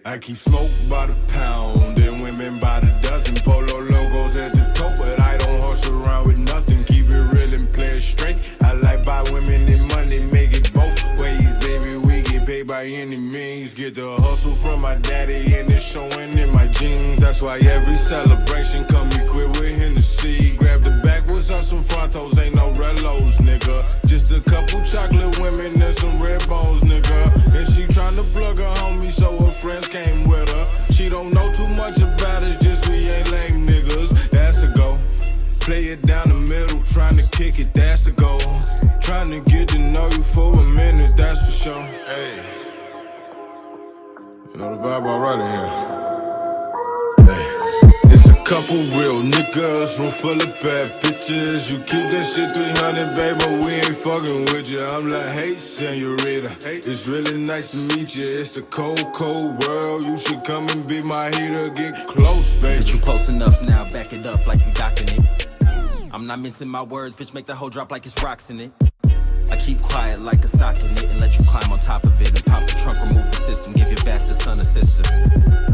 I keep smoke by the pound and women by the dozen. Polo logos at the top, but I don't horse around with nothing. Keep it real and play it straight. I like buy women and money, make it both ways, baby. We get paid by any means. Get the hustle from my daddy and it's showing in my jeans. That's why every celebration come equipped with Hennessy. Grab the backwoods on some Frontos, ain't no relos, nigga. Just a couple chocolate women and some red bones, nigga. And she tryna plug her homie, so her friends came with her. She don't know too much about it, just we ain't lame niggas. That's a go. Play it down the middle, tryna kick it, that's a go. Tryna get to know you for a minute, that's for sure. Hey, you know the vibe alright in here. It's a couple real niggas, room full of bad bitches. You keep that shit 300, babe, but we ain't fucking with you. I'm like, hey, senorita, it's really nice to meet you. It's a cold, cold world. You should come and be my heater. Get close, baby. Get you close enough now, back it up like you docking it. I'm not mincing my words, bitch, make the whole drop like it's rocks in it. I keep quiet like a sock in it and let you climb on top of it and pop the trunk, remove the system, give your bastard son or sister.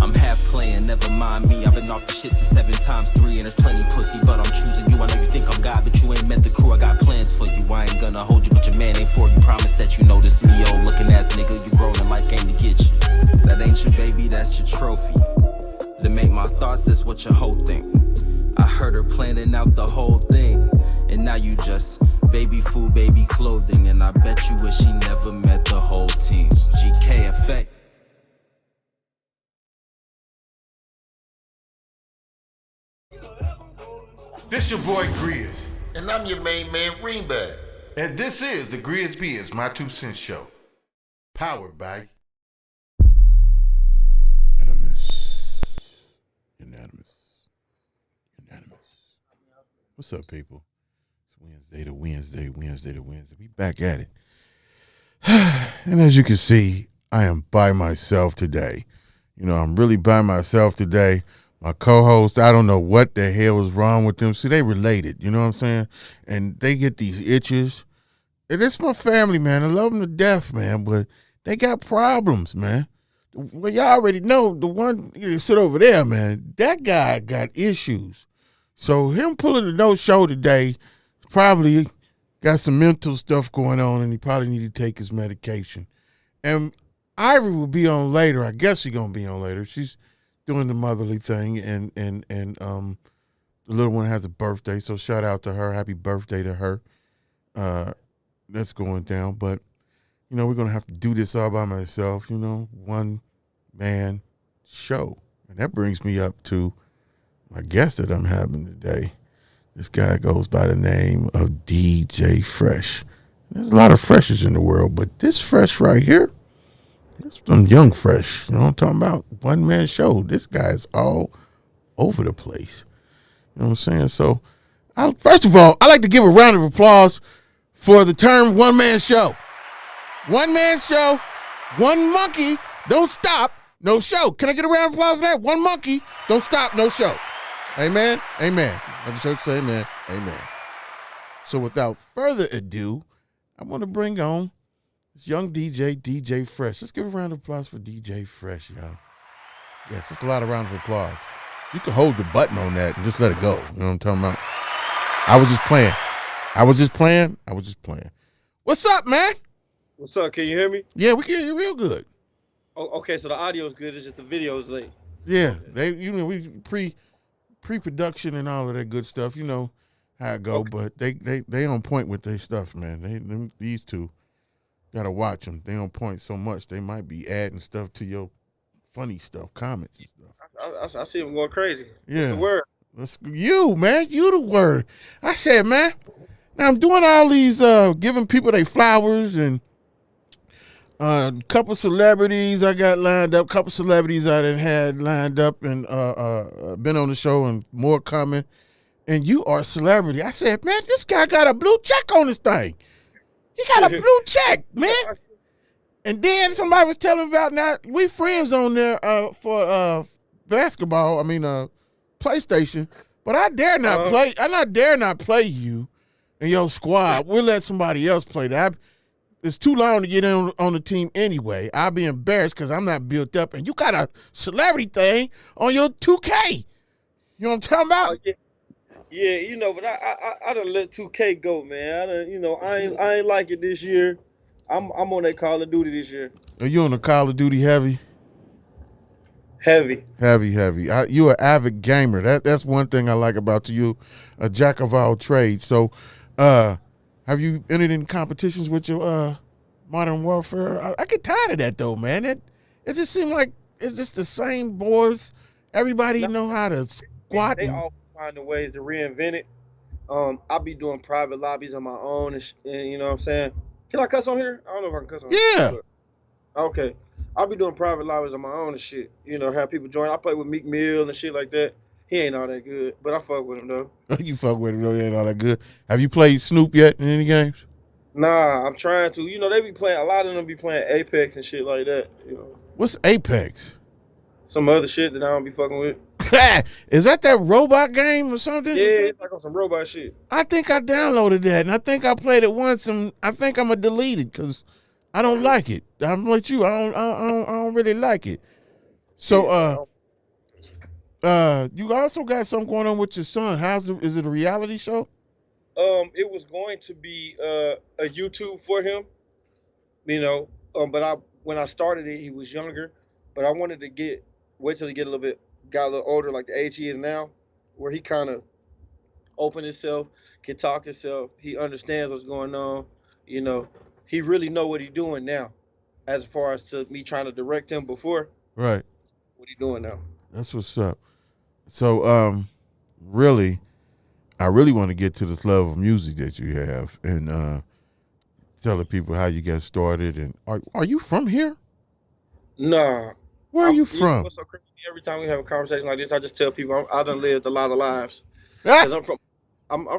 I'm half playing, never mind me. I've been off the shit since 7 times 3 and there's plenty pussy, but I'm choosing you. I know you think I'm God, but you ain't met the crew. I got plans for you. I ain't gonna hold you, but your man ain't for you. Promise that you notice me, old looking ass nigga. You grown and life came to get you. That ain't your baby, that's your trophy. To make my thoughts, that's what your whole thing. I heard her planning out the whole thing, and now you just baby food, baby clothing, and I bet you wish she never met the whole team. GK effect. This your boy Grizz. And I'm your main man, Greenback. And this is the GRIZZBIZMY2SENSE Show. Powered by Unanimous. What's up, people? It's Wednesday. We back at it. And as you can see, I am by myself today. You know, I'm really by myself today. My co-host, I don't know what the hell is wrong with them. See, they related, you know what I'm saying? And they get these itches. And it's my family, man. I love them to death, man. But they got problems, man. Well, y'all already know the one you sit over there, man. That guy got issues. So him pulling the no show today probably got some mental stuff going on, and he probably need to take his medication. And Ivory will be on later. I guess she's gonna be on later. She's doing the motherly thing, and the little one has a birthday, so shout out to her. Happy birthday to her. That's going down, but you know we're gonna have to do this all by myself. You know, one man show, and that brings me up to my guest that I'm having today. This guy goes by the name of DJ Fresh. There's a lot of Freshes in the world, but this Fresh right here, it's some young Fresh. You know what I'm talking about? One man show. This guy's all over the place. You know what I'm saying? So, first of all, I like to give a round of applause for the term one man show. One man show, one monkey, don't stop, no show. Can I get a round of applause for that? One monkey, don't stop, no show. Amen? Amen. Let the church say amen. Amen. So without further ado, I want to bring on this young DJ Fresh. Let's give a round of applause for DJ Fresh, y'all. Yes, it's a lot of round of applause. You can hold the button on that and just let it go. You know what I'm talking about? I was just playing. What's up, man? What's up? Can you hear me? Yeah, we can hear you real good. Oh, okay, so the audio's good. It's just the video's late. Yeah, we pre-production and all of that good stuff. You know how it go, okay. But they on point with their stuff, man. These two gotta watch them. They on point so much they might be adding stuff to your funny stuff, comments and stuff. I see them going crazy. Yeah, what's the word? You, man, you the word. I said, man. Now I'm doing all these giving people their flowers and. A couple celebrities I got lined up, couple celebrities I done had lined up and been on the show and more coming. And you are a celebrity. I said, man, this guy got a blue check on this thing. He got a blue check, man. And then somebody was telling me about now, we friends on there for basketball. I mean, PlayStation. But I dare not play. I not dare not play you and your squad. We'll let somebody else play that. It's too long to get on the team anyway. I'll be embarrassed because I'm not built up, and you got a celebrity thing on your 2K. You know what I'm talking about? Yeah, you know, but I done let 2K go, man. I done, you know, I ain't like it this year. I'm on that Call of Duty this year. Are you on the Call of Duty heavy? Heavy. You're an avid gamer. That's one thing I like about you, a jack of all trades. So, have you entered in competitions with your Modern Warfare? I get tired of that though, man. It just seems like it's just the same boys. Everybody know how to squat. They all find ways to reinvent it. I'll be doing private lobbies on my own, and you know what I'm saying. Can I cuss on here? I don't know if I can cuss on here. Yeah. Okay. I'll be doing private lobbies on my own and shit. You know, have people join. I play with Meek Mill and shit like that. He ain't all that good, but I fuck with him though. You fuck with him though, he ain't all that good. Have you played Snoop yet in any games? Nah, I'm trying to. You know, they be playing. A lot of them be playing Apex and shit like that. You know, What's Apex? some other shit that I don't be fucking with. Is that robot game or something? Yeah, it's like on some robot shit. I think I downloaded that, and I think I played it once, and I think I'm gonna delete it because I don't like it. I'm like you. I don't really like it. So, you also got something going on with your son. Is it a reality show? It was going to be a YouTube for him, you know. But when I started it, he was younger. But I wanted to wait till he got a little older, like the age he is now, where he kind of open himself, can talk himself. He understands what's going on. You know, he really know what he doing now, as far as to me trying to direct him before. Right. What he doing now? That's what's up. So, really, I really want to get to this level of music that you have, and telling people how you got started. And are you from here? Nah. Where are you from? What's so crazy? Every time we have a conversation like this, I just tell people I done lived a lot of lives. Cause I'm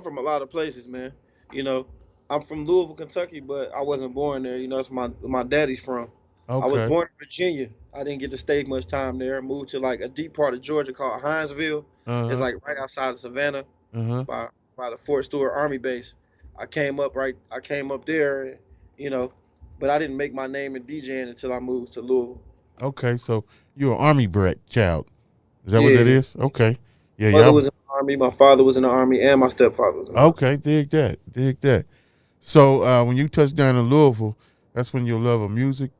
from a lot of places, man. You know, I'm from Louisville, Kentucky, but I wasn't born there. You know, that's my daddy's from. Okay. I was born in Virginia. I didn't get to stay much time there. Moved to like a deep part of Georgia called Hinesville. It's like right outside of Savannah, by the Fort Stewart Army base. I came up there, you know, but I didn't make my name in DJing until I moved to Louisville. Okay, so you're an Army brat child. Is that what that is? Okay. Yeah, My mother was in the Army, my father was in the Army, and my stepfather was in the Army. Okay, dig that. So when you touched down in Louisville, that's when your love of music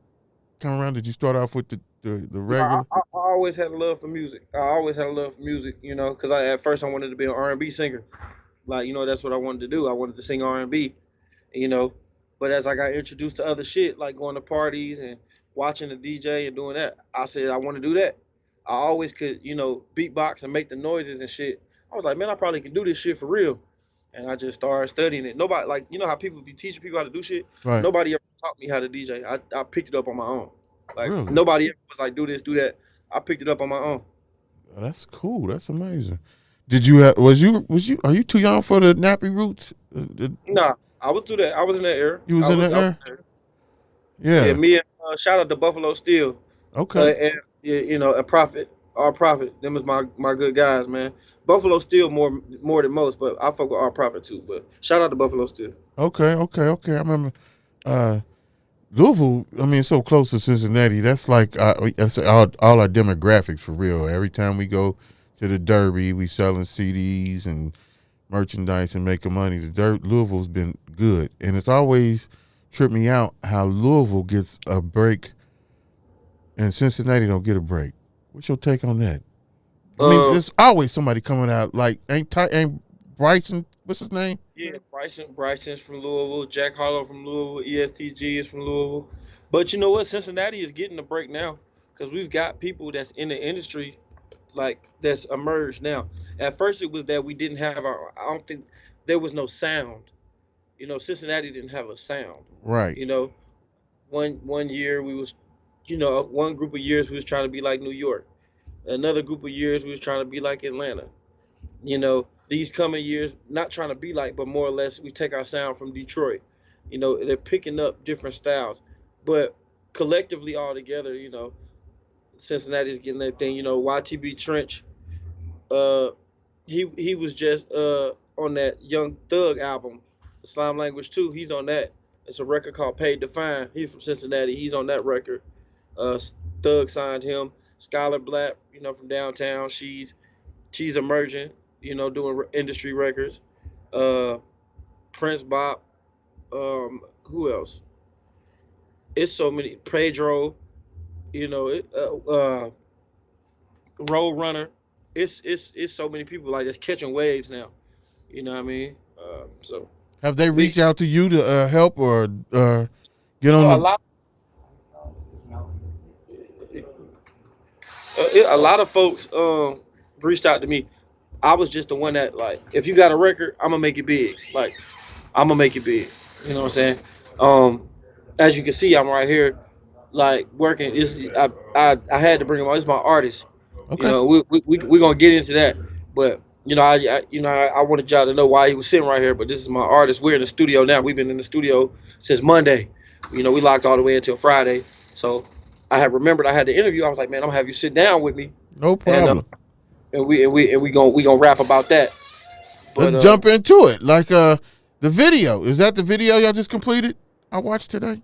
come around. Did you start off with the regular? I always had a love for music. You know, because at first I wanted to be an R&B singer. Like, you know, that's what I wanted to do. I wanted to sing R&B, you know. But as I got introduced to other shit, like going to parties and watching the DJ and doing that, I said I want to do that. I always could, you know, beatbox and make the noises and shit. I was like, man, I probably could do this shit for real. And I just started studying it. Nobody, like, you know how people be teaching people how to do shit? Right. Nobody ever taught me how to DJ. I picked it up on my own. Like, Really? nobody ever was like, do this, do that. I picked it up on my own. Oh, that's cool. That's amazing. Did you have, are you too young for the nappy roots? Nah, I was through that. I was in that era. You was in that era? Yeah. Yeah, me and shout out to Buffalo Steel. Okay. And you know, a Prophet, our Prophet. Them is my good guys, man. Buffalo Steel more than most, but I fuck with our Prophet too. But shout out to Buffalo Steel. Okay. I remember Louisville. I mean, it's so close to Cincinnati. That's like that's all our demographics for real. Every time we go to the Derby, we selling CDs and merchandise and making money. Louisville's been good, and it's always tripped me out how Louisville gets a break and Cincinnati don't get a break. What's your take on that? I mean, there's always somebody coming out. Like ain't Bryson? What's his name? Yeah, Bryson's from Louisville. Jack Harlow from Louisville. ESTG is from Louisville. But you know what? Cincinnati is getting a break now because we've got people that's in the industry, like that's emerged now. At first, it was that we didn't have I don't think there was no sound. You know, Cincinnati didn't have a sound. Right. You know, one year we was, you know, one group of years we was trying to be like New York. Another group of years we was trying to be like Atlanta. You know, these coming years, not trying to be like, but more or less we take our sound from Detroit. You know, they're picking up different styles, but collectively all together, you know, Cincinnati's getting that thing. You know, YTB Trench. Uh, he was just on that Young Thug album, Slime Language 2. He's on that. It's a record called Paid to Fine. He's from Cincinnati. He's on that record. Uh, Thug signed him. Skylar Black, you know, from downtown. She's emerging. You know, doing industry records. Uh, Prince Bop. Who else? It's so many. Pedro. You know, Road Runner. It's so many people like just catching waves now. You know what I mean? So Have they reached out to you to help or get on a the? lot. A lot of folks reached out to me. I was just the one that like, if you got a record, I'm gonna make it big. Like, I'm gonna make it big. You know what I'm saying? As you can see, I'm right here, like working. I had to bring him on. It's my artist. Okay. You know, we gonna get into that, but you know, I wanted y'all to know why he was sitting right here. But this is my artist. We're in the studio now. We've been in the studio since Monday. You know, we locked all the way until Friday. So I had remembered I had the interview. I was like, man, I'm gonna have you sit down with me, No problem. and we gonna rap about that. But, Let's jump into it. Like the video. Is that the video y'all just completed? I watched today.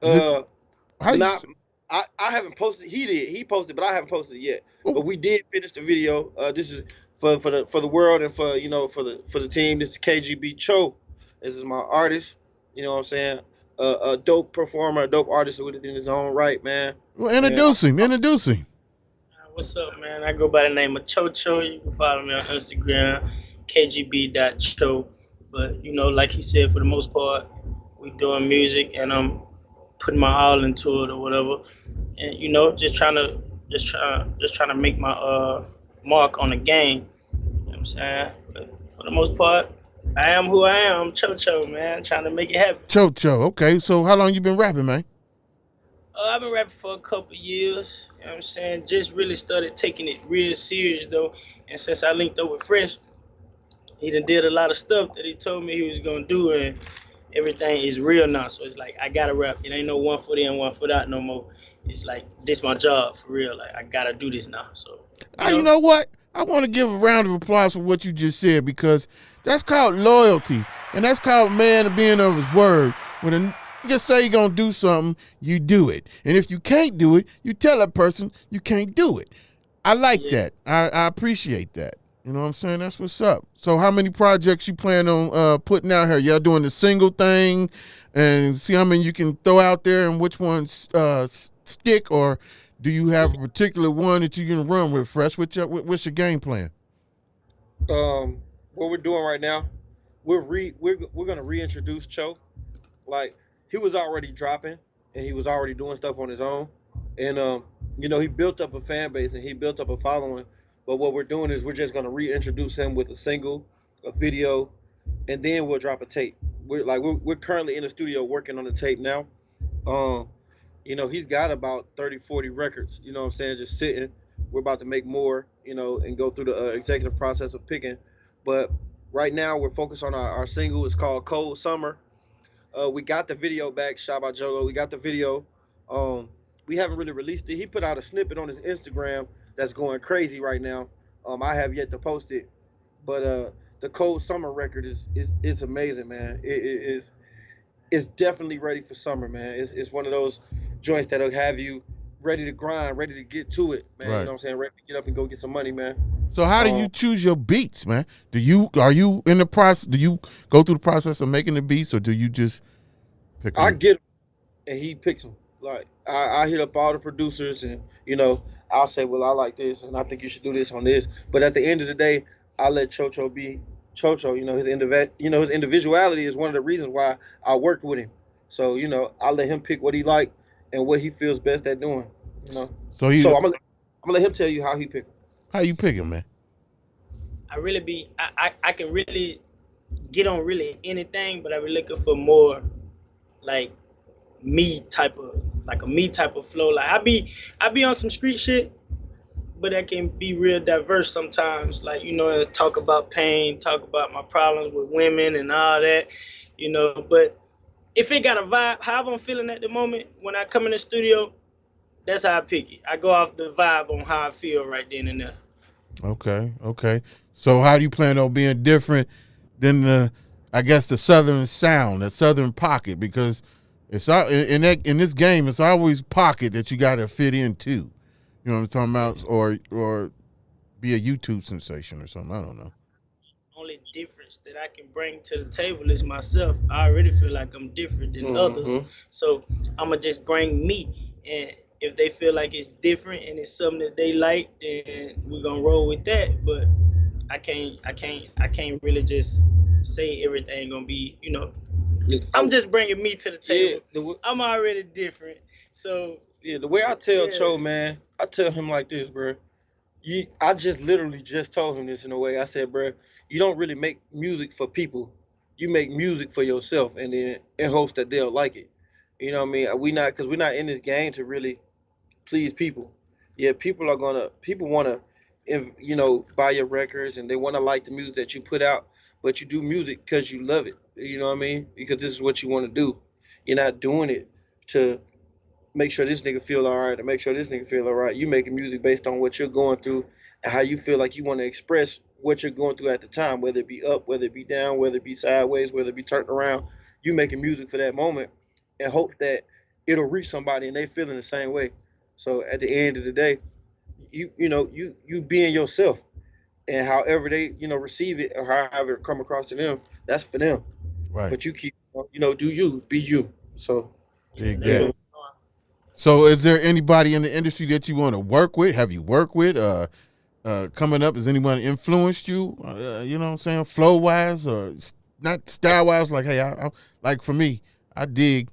How you, Not, I haven't posted. He did. He posted, but I haven't posted it yet. But we did finish the video. This is for the world and for for the team. This is KGB Cho. This is my artist. You know what I'm saying? A dope performer, a dope artist within his own right, man. well, introduce him. What's up, man? I go by the name of Chocho. You can follow me on Instagram, kgb.cho. But you know, like he said, for the most part, we doing music, and I'm putting my all into it or whatever. And you know, just trying to make my mark on the game. You know what I'm saying? But for the most part, I am who I am, Chocho, man. Trying to make it happen. Cho. Okay. So how long you been rapping, man? I've been rapping for a couple years. You know what I'm saying? Just really started taking it real serious though. And since I linked up with Fresh, he done did a lot of stuff that he told me he was gonna do, and everything is real now. So it's like I gotta rap. It ain't no 1 foot in, 1 foot out no more. It's like this my job for real. Like I gotta do this now. So You know what? I want to give a round of applause for what you just said, because that's called loyalty, and that's called man being of his word. When a nigga say you gonna do something, you do it, and if you can't do it, you tell that person you can't do it. I like that. I appreciate that. You know what I'm saying? That's what's up. So how many projects you plan on putting out here? Y'all doing the single thing and see how many you can throw out there and which ones stick, or do you have a particular one that you're gonna run with, Fresh? What's your game plan? What we're doing right now, we're gonna reintroduce Cho. Like, he was already dropping and he was already doing stuff on his own, and you know, he built up a fan base and he built up a following. But what we're doing is we're just gonna reintroduce him with a single, a video, and then we'll drop a tape. We're currently in the studio working on the tape now. You know, he's got about 30, 40 records, you know what I'm saying, just sitting. We're about to make more, you know, and go through the executive process of picking. But right now we're focused on our single. It's called Cold Summer. We got the video back, shot by Jolo. We got the video. We haven't really released it. He put out a snippet on his Instagram that's going crazy right now. I have yet to post it. But the Cold Summer record is amazing, man. It's definitely ready for summer, man. It's one of those joints that'll have you ready to grind, ready to get to it, man. Right. You know what I'm saying? Ready to get up and go get some money, man. So how do you choose your beats, man? Are you in the process? Do you go through the process of making the beats, or do you just pick them? I get him and he picks them. Like, I hit up all the producers, and you know, I'll say, well, I like this and I think you should do this on this. But at the end of the day, I let Chocho be Chocho. You know, his individuality is one of the reasons why I worked with him. So, you know, I let him pick what he like and what he feels best at doing. You know. So I'm gonna let him tell you how he pick him. How you pick him, man? I can really get on really anything, but I be looking for more like me type of flow. Like I be on some street shit, but I can be real diverse sometimes. Like, you know, talk about pain, talk about my problems with women and all that, you know. But if it got a vibe, how I'm feeling at the moment when I come in the studio, that's how I pick it. I go off the vibe on how I feel right then and there. Okay. So how do you plan on being different than I guess the Southern sound, the Southern pocket? Because it's in this game, it's always pocket that you got to fit into. You know what I'm talking about, or be a YouTube sensation or something. I don't know. Only difference that I can bring to the table is myself. I already feel like I'm different than others, so I'ma just bring me. And if they feel like it's different and it's something that they like, then we're gonna roll with that. But I can't really just say everything gonna be. I'm just bringing me to the table. I'm already different, so Yeah, the way I tell Cho, man, I tell him like this, bro. I just literally just told him this in a way. I said, bro, you don't really make music for people. You make music for yourself, and then in hopes that they'll like it. You know what I mean? Because we're not in this game to really please people. Yeah, people want to, buy your records and they want to like the music that you put out, but you do music because you love it. You know what I mean? Because this is what you want to do. You're not doing it to make sure this nigga feel all right, and make sure this nigga feel all right. You making music based on what you're going through and how you feel like you want to express what you're going through at the time, whether it be up, whether it be down, whether it be sideways, whether it be turned around. You making music for that moment and hopes that it'll reach somebody and they feeling the same way. So at the end of the day, you being yourself, and however they receive it or however it come across to them, that's for them. Right. But you keep do you, be you. So Dig that. So is there anybody in the industry that you want to work with? Have you worked with? Coming up, has anyone influenced you? You know what I'm saying? Flow wise or not style wise? Like, hey, I like for me, I dig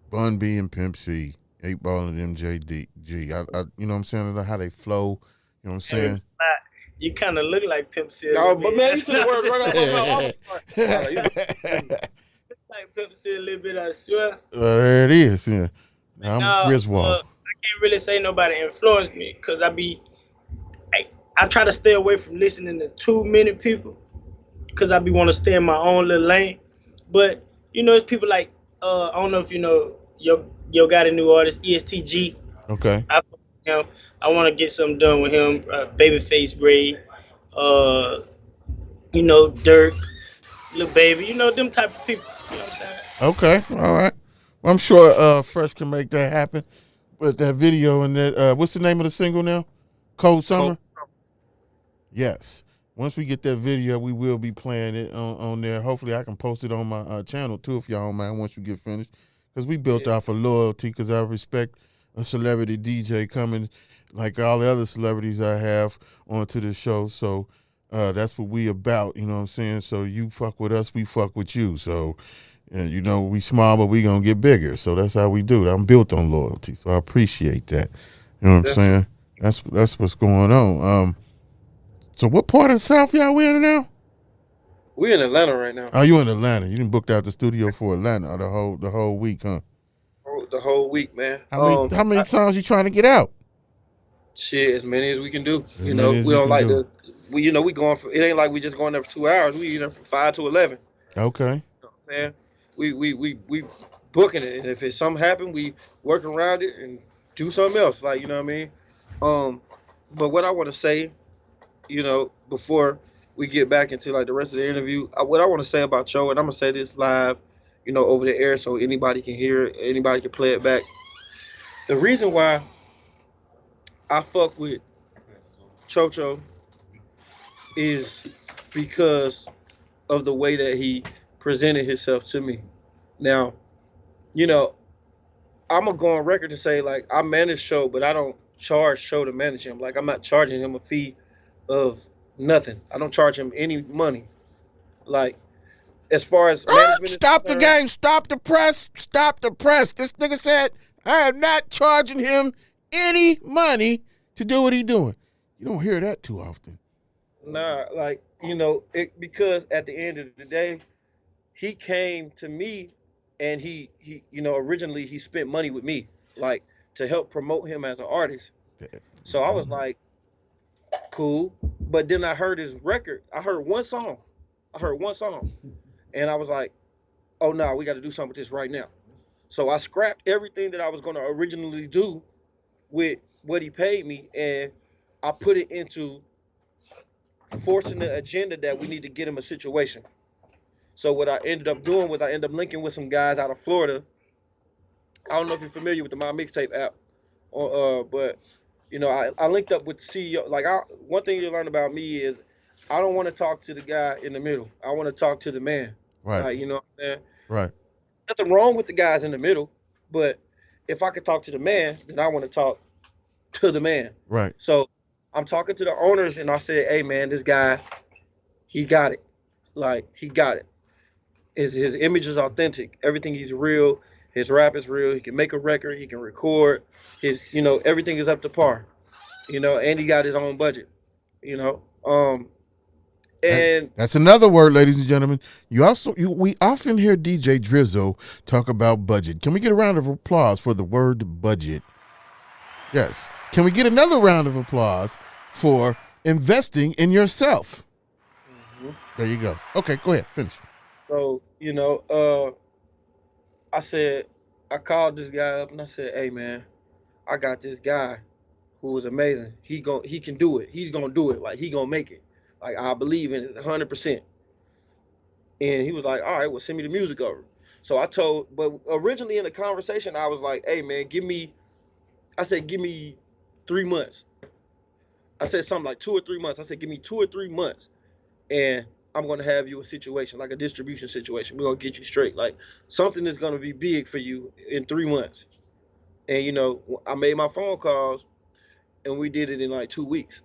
Bun B and Pimp C, 8 Ball and MJG. You know what I'm saying? How they flow. You know what I'm saying? You kind of look like Pimp C. Oh, but man, you took the words right out of my mouth. Like Pimp C a little bit, I swear. There it is. Yeah. I'm Griswold. I can't really say nobody influenced me because I try to stay away from listening to too many people because I be want to stay in my own little lane. But it's people like I don't know if you know yo got a new artist ESTG. Okay. I want to get something done with him. Babyface Ray, Dirk, Lil Baby, them type of people. You know what I'm saying? Okay, all right. Well, I'm sure Fresh can make that happen. But that video and that, what's the name of the single now? Cold Summer? Yes. Once we get that video, we will be playing it on there. Hopefully, I can post it on my channel too, if y'all don't mind, once you get finished. Because we built off of loyalty, because I respect a celebrity DJ coming like all the other celebrities I have onto the show. So that's what we about, you know what I'm saying? So you fuck with us, we fuck with you. So, we small, but we going to get bigger. So that's how we do it. I'm built on loyalty, so I appreciate that. You know what I'm saying? That's what's going on. So what part of the South y'all we in now? We in Atlanta right now. Oh, you in Atlanta. You didn't booked out the studio for Atlanta the whole week, huh? The whole week, man. How many songs you trying to get out? Shit, as many as we can do. We don't like to. We going for. It ain't like we just going there for 2 hours. We from 5 to 11. Okay. You know what I'm saying? We booking it, and if it's something happen, we work around it and do something else. Like, you know what I mean? But what I want to say, before we get back into like the rest of the interview, what I want to say about Cho, and I'm gonna say this live, over the air so anybody can hear it, anybody can play it back. The reason why I fuck with Cho is because of the way that he presented himself to me. Now, I'm gonna go on record to say, like, I manage Cho, but I don't charge Cho to manage him. Like, I'm not charging him a fee of nothing. I don't charge him any money. Like, as far as management, stop the game, stop the press. This nigga said I am not charging him any money to do what he doing. You don't hear that too often. Nah, like, because at the end of the day, he came to me and he originally he spent money with me, like, to help promote him as an artist. So I was like, cool. But then I heard his record. I heard one song. And I was like, oh no, we got to do something with this right now. So I scrapped everything that I was going to originally do with what he paid me, and I put it into forcing the agenda that we need to get him a situation. So what I ended up doing was I ended up linking with some guys out of Florida. I don't know if you're familiar with the My Mixtape app, but I linked up with the CEO. Like, one thing you learn about me is I don't want to talk to the guy in the middle. I want to talk to the man. Right. Like, you know what I'm saying? Right. Nothing wrong with the guys in the middle, but if I could talk to the man, then I want to talk to the man. Right. So I'm talking to the owners, and I said, "Hey, man, this guy, he got it. Like, he got it. His image is authentic. Everything, he's real. His rap is real. He can make a record. He can record. Everything is up to par. And he got his own budget. And that's another word, ladies and gentlemen. We often hear DJ Drizzo talk about budget. Can we get a round of applause for the word budget? Yes. Can we get another round of applause for investing in yourself? Mm-hmm. There you go. Okay, go ahead. Finish. So, I called this guy up and I said, "Hey, man, I got this guy who is amazing. He can do it. He's gonna do it. Like, he gonna make it. Like, I believe in it 100%." And he was like, "All right, well, send me the music over." So but originally in the conversation, I was like, "Hey, man, give me 3 months." I said something like 2 or 3 months. I said, "Give me 2 or 3 months, and I'm going to have you a situation, like a distribution situation. We're going to get you straight. Like, something is going to be big for you in 3 months." And, I made my phone calls, and we did it in like 2 weeks.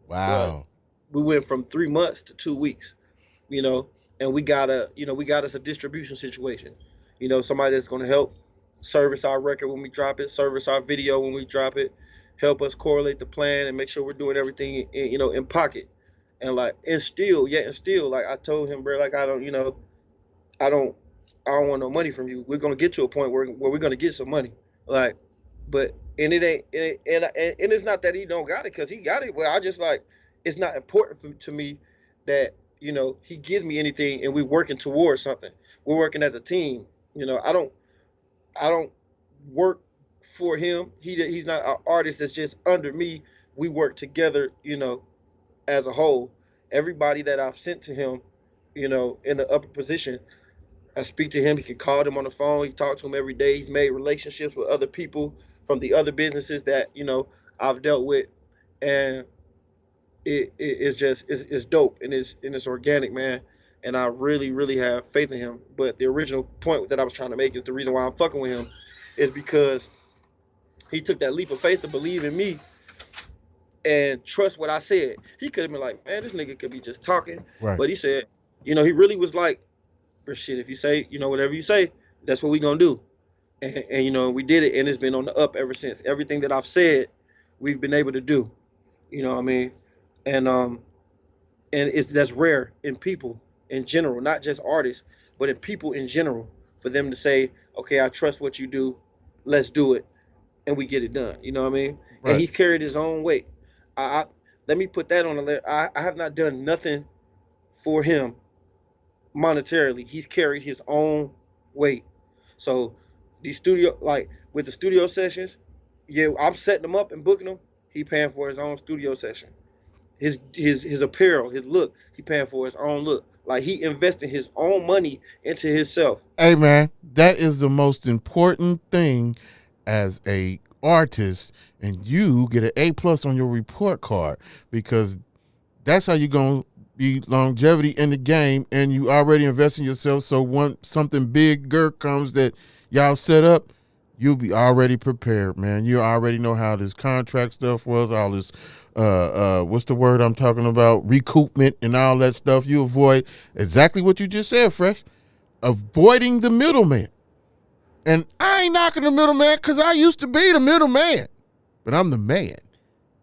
Wow. But we went from 3 months to 2 weeks, and we got us a distribution situation. Somebody that's going to help service our record when we drop it, service our video when we drop it, help us correlate the plan and make sure we're doing everything in pocket. And still, like I told him, bro, like I don't want no money from you. We're gonna get to a point where we're gonna get some money. Like, but and it ain't and it's not that he don't got it, because he got it. Well, I just it's not important to me that he gives me anything and we're working towards something. We're working as a team. I don't work for him. He's not an artist that's just under me. We work together, as a whole. Everybody that I've sent to him, in the upper position, I speak to him. He can call them on the phone. He talks to him every day. He's made relationships with other people from the other businesses that I've dealt with, and it's dope, and it's organic, man. And I really, really have faith in him. But the original point that I was trying to make is the reason why I'm fucking with him is because he took that leap of faith to believe in me and trust what I said. He could have been like, "Man, this nigga could be just talking." Right. But he said, he really was like, "For shit, if you say, whatever you say, that's what we gonna do." And we did it, and it's been on the up ever since. Everything that I've said, we've been able to do. You know what I mean? And that's rare in people in general, not just artists, but in people in general, for them to say, "Okay, I trust what you do, let's do it," and we get it done. You know what I mean? Right. And he carried his own weight. Let me put that on the list. I have not done nothing for him monetarily. He's carried his own weight. So with the studio sessions, yeah, I'm setting them up and booking them. He paying for his own studio session. His apparel, his look, he paying for his own look. Like, he investing his own money into himself. Hey, man, that is the most important thing as a artist, and you get an A+ on your report card, because that's how you're going to be longevity in the game, and you already invest in yourself. So once something bigger comes that y'all set up, you'll be already prepared, man. You already know how this contract stuff was, all this what's the word I'm talking about, recoupment and all that stuff. You avoid exactly what you just said, Fresh, avoiding the middleman. And I ain't knocking the middleman, because I used to be the middleman, but I'm the man.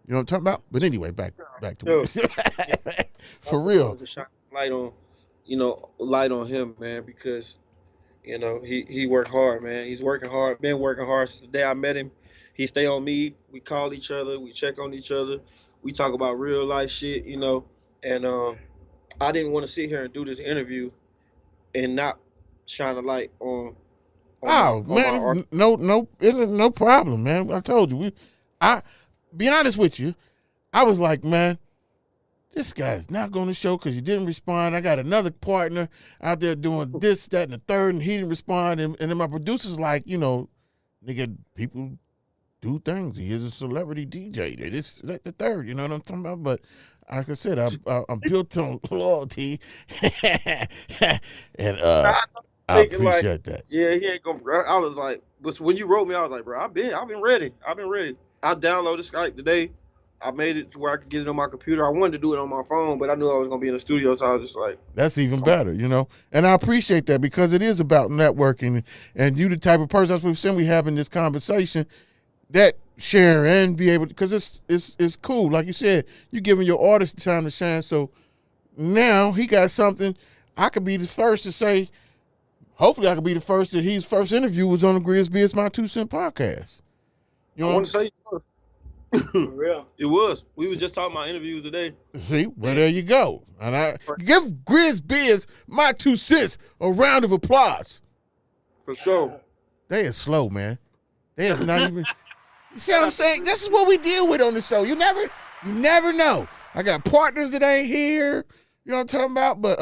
You know what I'm talking about? But anyway, back to it. For real. To shine light on him, man, because he worked hard, man. He's working hard, been working hard since the day I met him. He stay on me. We call each other. We check on each other. We talk about real life shit, and I didn't want to sit here and do this interview and not shine a light on no problem, man. I told you, I be honest with you, I was like, man, this guy's not going to show because he didn't respond. I got another partner out there doing this, that, and the third, and he didn't respond. And then my producer's like, nigga, people do things. He is a celebrity DJ. This, that, the third. You know what I'm talking about? But like I said, I'm built on loyalty, and I appreciate that. Yeah, he ain't gonna. I was like, but when you wrote me, I was like, bro, I've been ready. I downloaded Skype today. I made it to where I could get it on my computer. I wanted to do it on my phone, but I knew I was gonna be in the studio, so I was just like, that's even better, And I appreciate that because it is about networking, and you the type of person. That's what we're saying. We having this conversation that share and be able, because it's cool. Like you said, you giving your artist time to shine. So now he got something. I could be the first to say. Hopefully, I could be the first that his first interview was on the GRIZZBIZMY2SENSE podcast. I want to say it was. For real. It was. We was just talking about interviews today. See, well, there you go. And I give GRIZZBIZ my 2 cents a round of applause. For sure. They is slow, man. They is not even. You see what I'm saying? This is what we deal with on the show. You never know. I got partners that ain't here. You know what I'm talking about? But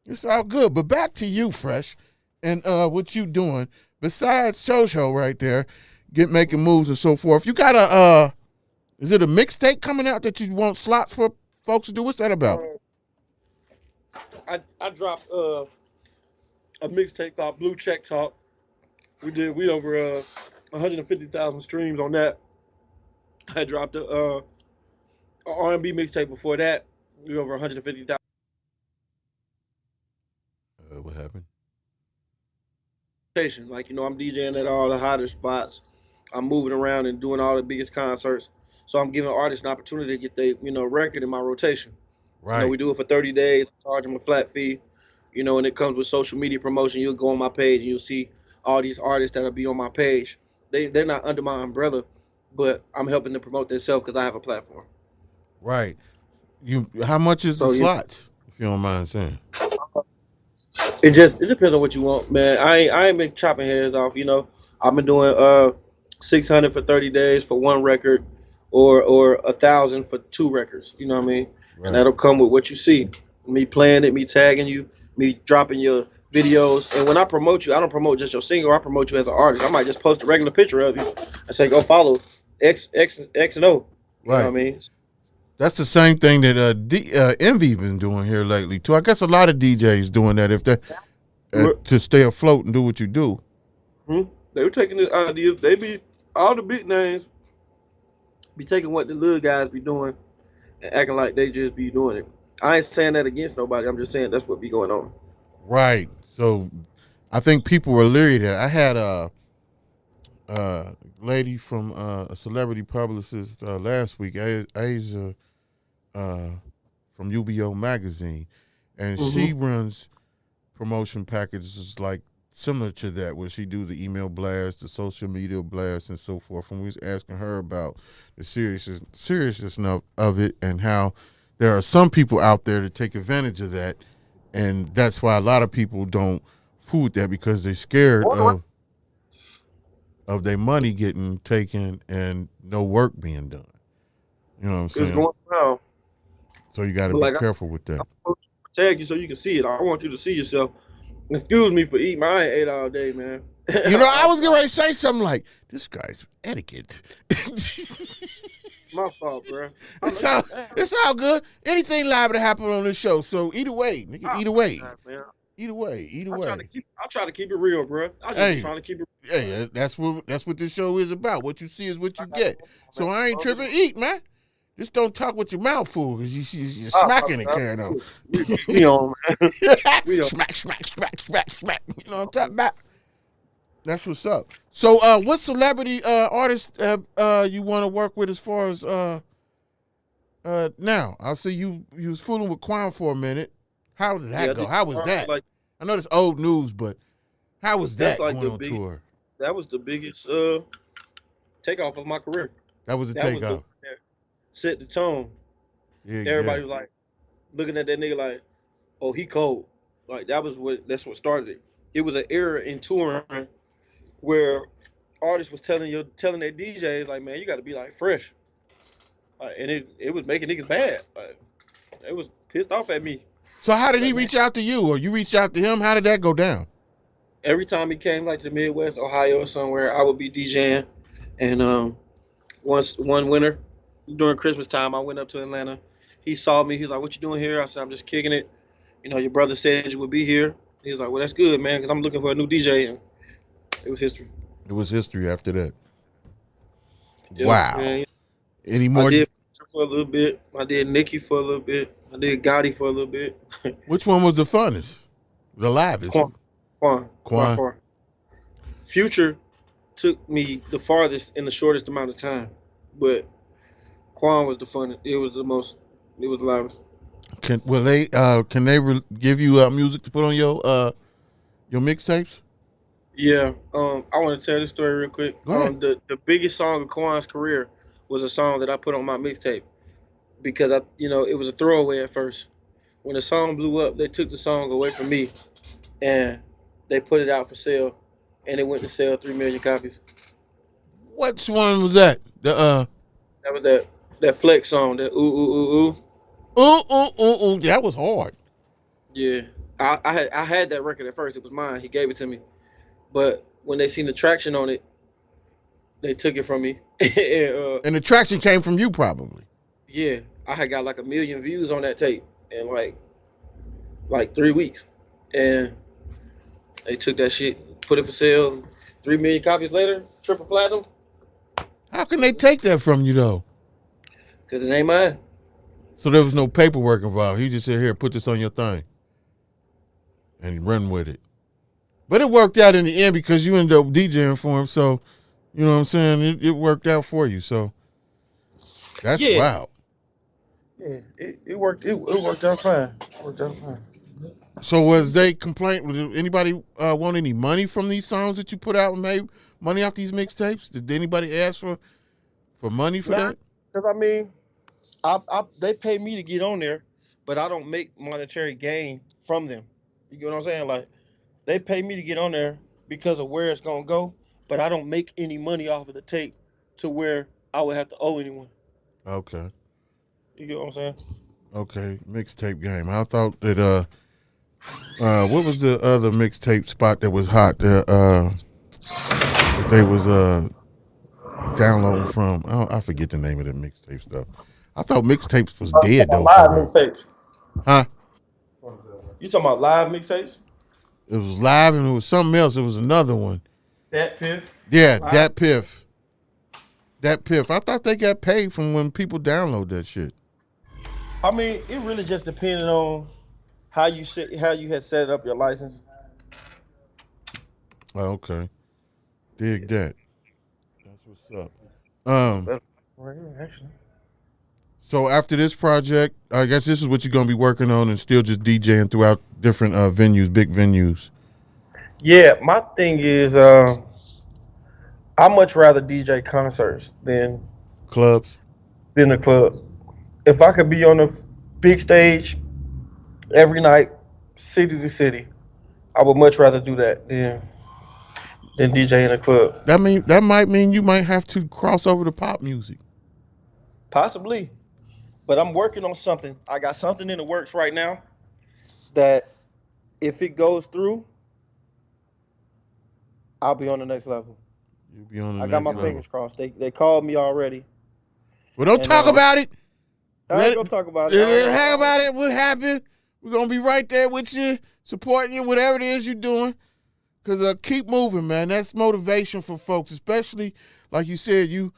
it's all good. But back to you, Fresh, and what you doing besides show right there, making moves and so forth. You got a is it a mixtape coming out that you want slots for folks to do? What's that about? I dropped a mixtape called Blue Check Talk. We over 150,000 streams on that. I dropped a R&B mixtape before that. We over 150,000. What happened? Like, I'm DJing at all the hottest spots. I'm moving around and doing all the biggest concerts. So I'm giving artists an opportunity to get their, record in my rotation. Right. We do it for 30 days, charge them a flat fee, and it comes with social media promotion. You'll go on my page and you'll see all these artists that'll be on my page. They're not under my umbrella, but I'm helping them promote themselves because I have a platform. Right. How much is the slots, if you don't mind saying? It depends on what you want, man. I ain't been chopping heads off, I've been doing 600 for 30 days for one record, or 1,000 for 2 records. You know what I mean? Right. And that'll come with what you see. Me playing it, me tagging you, me dropping your videos. And when I promote you, I don't promote just your single. I promote you as an artist. I might just post a regular picture of you and say, go follow X and O. You know what I mean? That's the same thing that Envy been doing here lately too. I guess a lot of DJs doing that if they to stay afloat and do what you do. They were taking the ideas. They be all the big names be taking what the little guys be doing and acting like they just be doing it. I ain't saying that against nobody. I'm just saying that's what be going on. Right. So I think people were leery that I had a lady from a celebrity publicist last week, Asia, from UBO magazine, and she runs promotion packages like similar to that, where she do the email blast, the social media blast, and so forth. And we was asking her about the seriousness of it, and how there are some people out there that take advantage of that, and that's why a lot of people don't fool with that because they're scared of their money getting taken and no work being done. You know what I'm saying? It's going around. So you got to be careful with that. I'll tag you so you can see it. I want you to see yourself. Excuse me for eating. I ain't ate all day, man. I was getting ready to say something like, this guy's etiquette. My fault, bro. It's all good. Anything liable to happen on this show. So either way, nigga, either way. Either way. I try to keep it real, bro. I just trying to keep it real. Hey, that's what this show is about. What you see is what you get. So I ain't tripping. Eat, man. Just don't talk with your mouth full because you're smacking it, carrying on. We on, man. Smack. You know what I'm talking about? That's what's up. So what celebrity artist you want to work with as far as now? I'll see you was fooling with Quan for a minute. How did that go? How was that? I know it's old news, but how was that going on tour? That was the biggest takeoff of my career. That was a takeoff. Set the tone. Yeah, everybody was like looking at that nigga like, oh, he cold. Like that's what started it. It was an era in touring where artists was telling their DJs like, man, you got to be like fresh, and it was making niggas mad. Like, they was pissed off at me. So how did he Like, man, reach out to you, or you reached out to him? How did that go down? every time he came like to the Midwest, Ohio or somewhere, I would be DJing. And one winter during Christmas time, I went up to Atlanta. He saw me. He was like, "What you doing here?" I said, "I'm just kicking it. You know, your brother said you would be here." He was like, "Well, that's good, man, because I'm looking for a new DJ." And it was history. It was history after that. Yep, Wow. man. Any more? I did Future for a little bit. I did Nicki for a little bit. I did Gotti for a little bit. Which one was the funnest? The livest? Quan. Future took me the farthest in the shortest amount of time, but Quan was the funnest. It was the most. It was the loudest. Can they give you music to put on your mixtapes? Yeah. I want to tell this story real quick. Go ahead. The biggest song of Quan's career was a song that I put on my mixtape because it was a throwaway at first. When the song blew up, they took the song away from me, and they put it out for sale, and it went to sell 3 million copies. Which one was that? That was that Flex song, that ooh ooh ooh ooh. Ooh. That was hard. Yeah, I had that record at first. It was mine. He gave it to me, but when they seen the traction on it, they took it from me. And the traction came from you, probably. Yeah, I had got like 1 million views on that tape in like 3 weeks, and they took that shit, put it for sale. 3 million copies later, triple platinum. How can they take that from you though? Cause it ain't mine. So there was no paperwork involved. He just said, "Here, put this on your thing," and run with it. But it worked out in the end because you ended up DJing for him. So, you know what I'm saying? It worked out for you. So that's wild. Yeah, it worked. It worked out fine. So was they complaint? Did anybody want any money from these songs that you put out and made money off these mixtapes? Did anybody ask for money for that? Because they pay me to get on there, but I don't make monetary gain from them. You get what I'm saying? Like, they pay me to get on there because of where it's gonna go, but I don't make any money off of the tape to where I would have to owe anyone. Okay. You get what I'm saying? Okay, mixtape game. I thought that what was the other mixtape spot that was hot that they was downloading from? I forget the name of the mixtape stuff. I thought mixtapes was dead though. Live mixtapes. Huh? You talking about live mixtapes? It was live and it was something else. It was another one. That Piff? Yeah, live? that Piff. That Piff. I thought they got paid from when people download that shit. I mean, it really just depended on how you had set up your license. Oh, okay. Dig that. That's what's up. Right here, actually. So after this project, I guess this is what you're gonna be working on and still just DJing throughout different venues, big venues. Yeah, my thing is I much rather DJ concerts than Clubs. the club. If I could be on a big stage every night, city to city, I would much rather do that than DJ in a club. That might mean you might have to cross over to pop music. Possibly. But I'm working on something. I got something in the works right now that if it goes through, I'll be on the next level. You'll be on the I next got my level. fingers crossed. They called me already. Well, don't talk about it. I ain't gonna talk about it. Talk about it. What happened? We're gonna be right there with you, supporting you, whatever it is you're doing. Cause keep moving, man. That's motivation for folks, especially like you said, you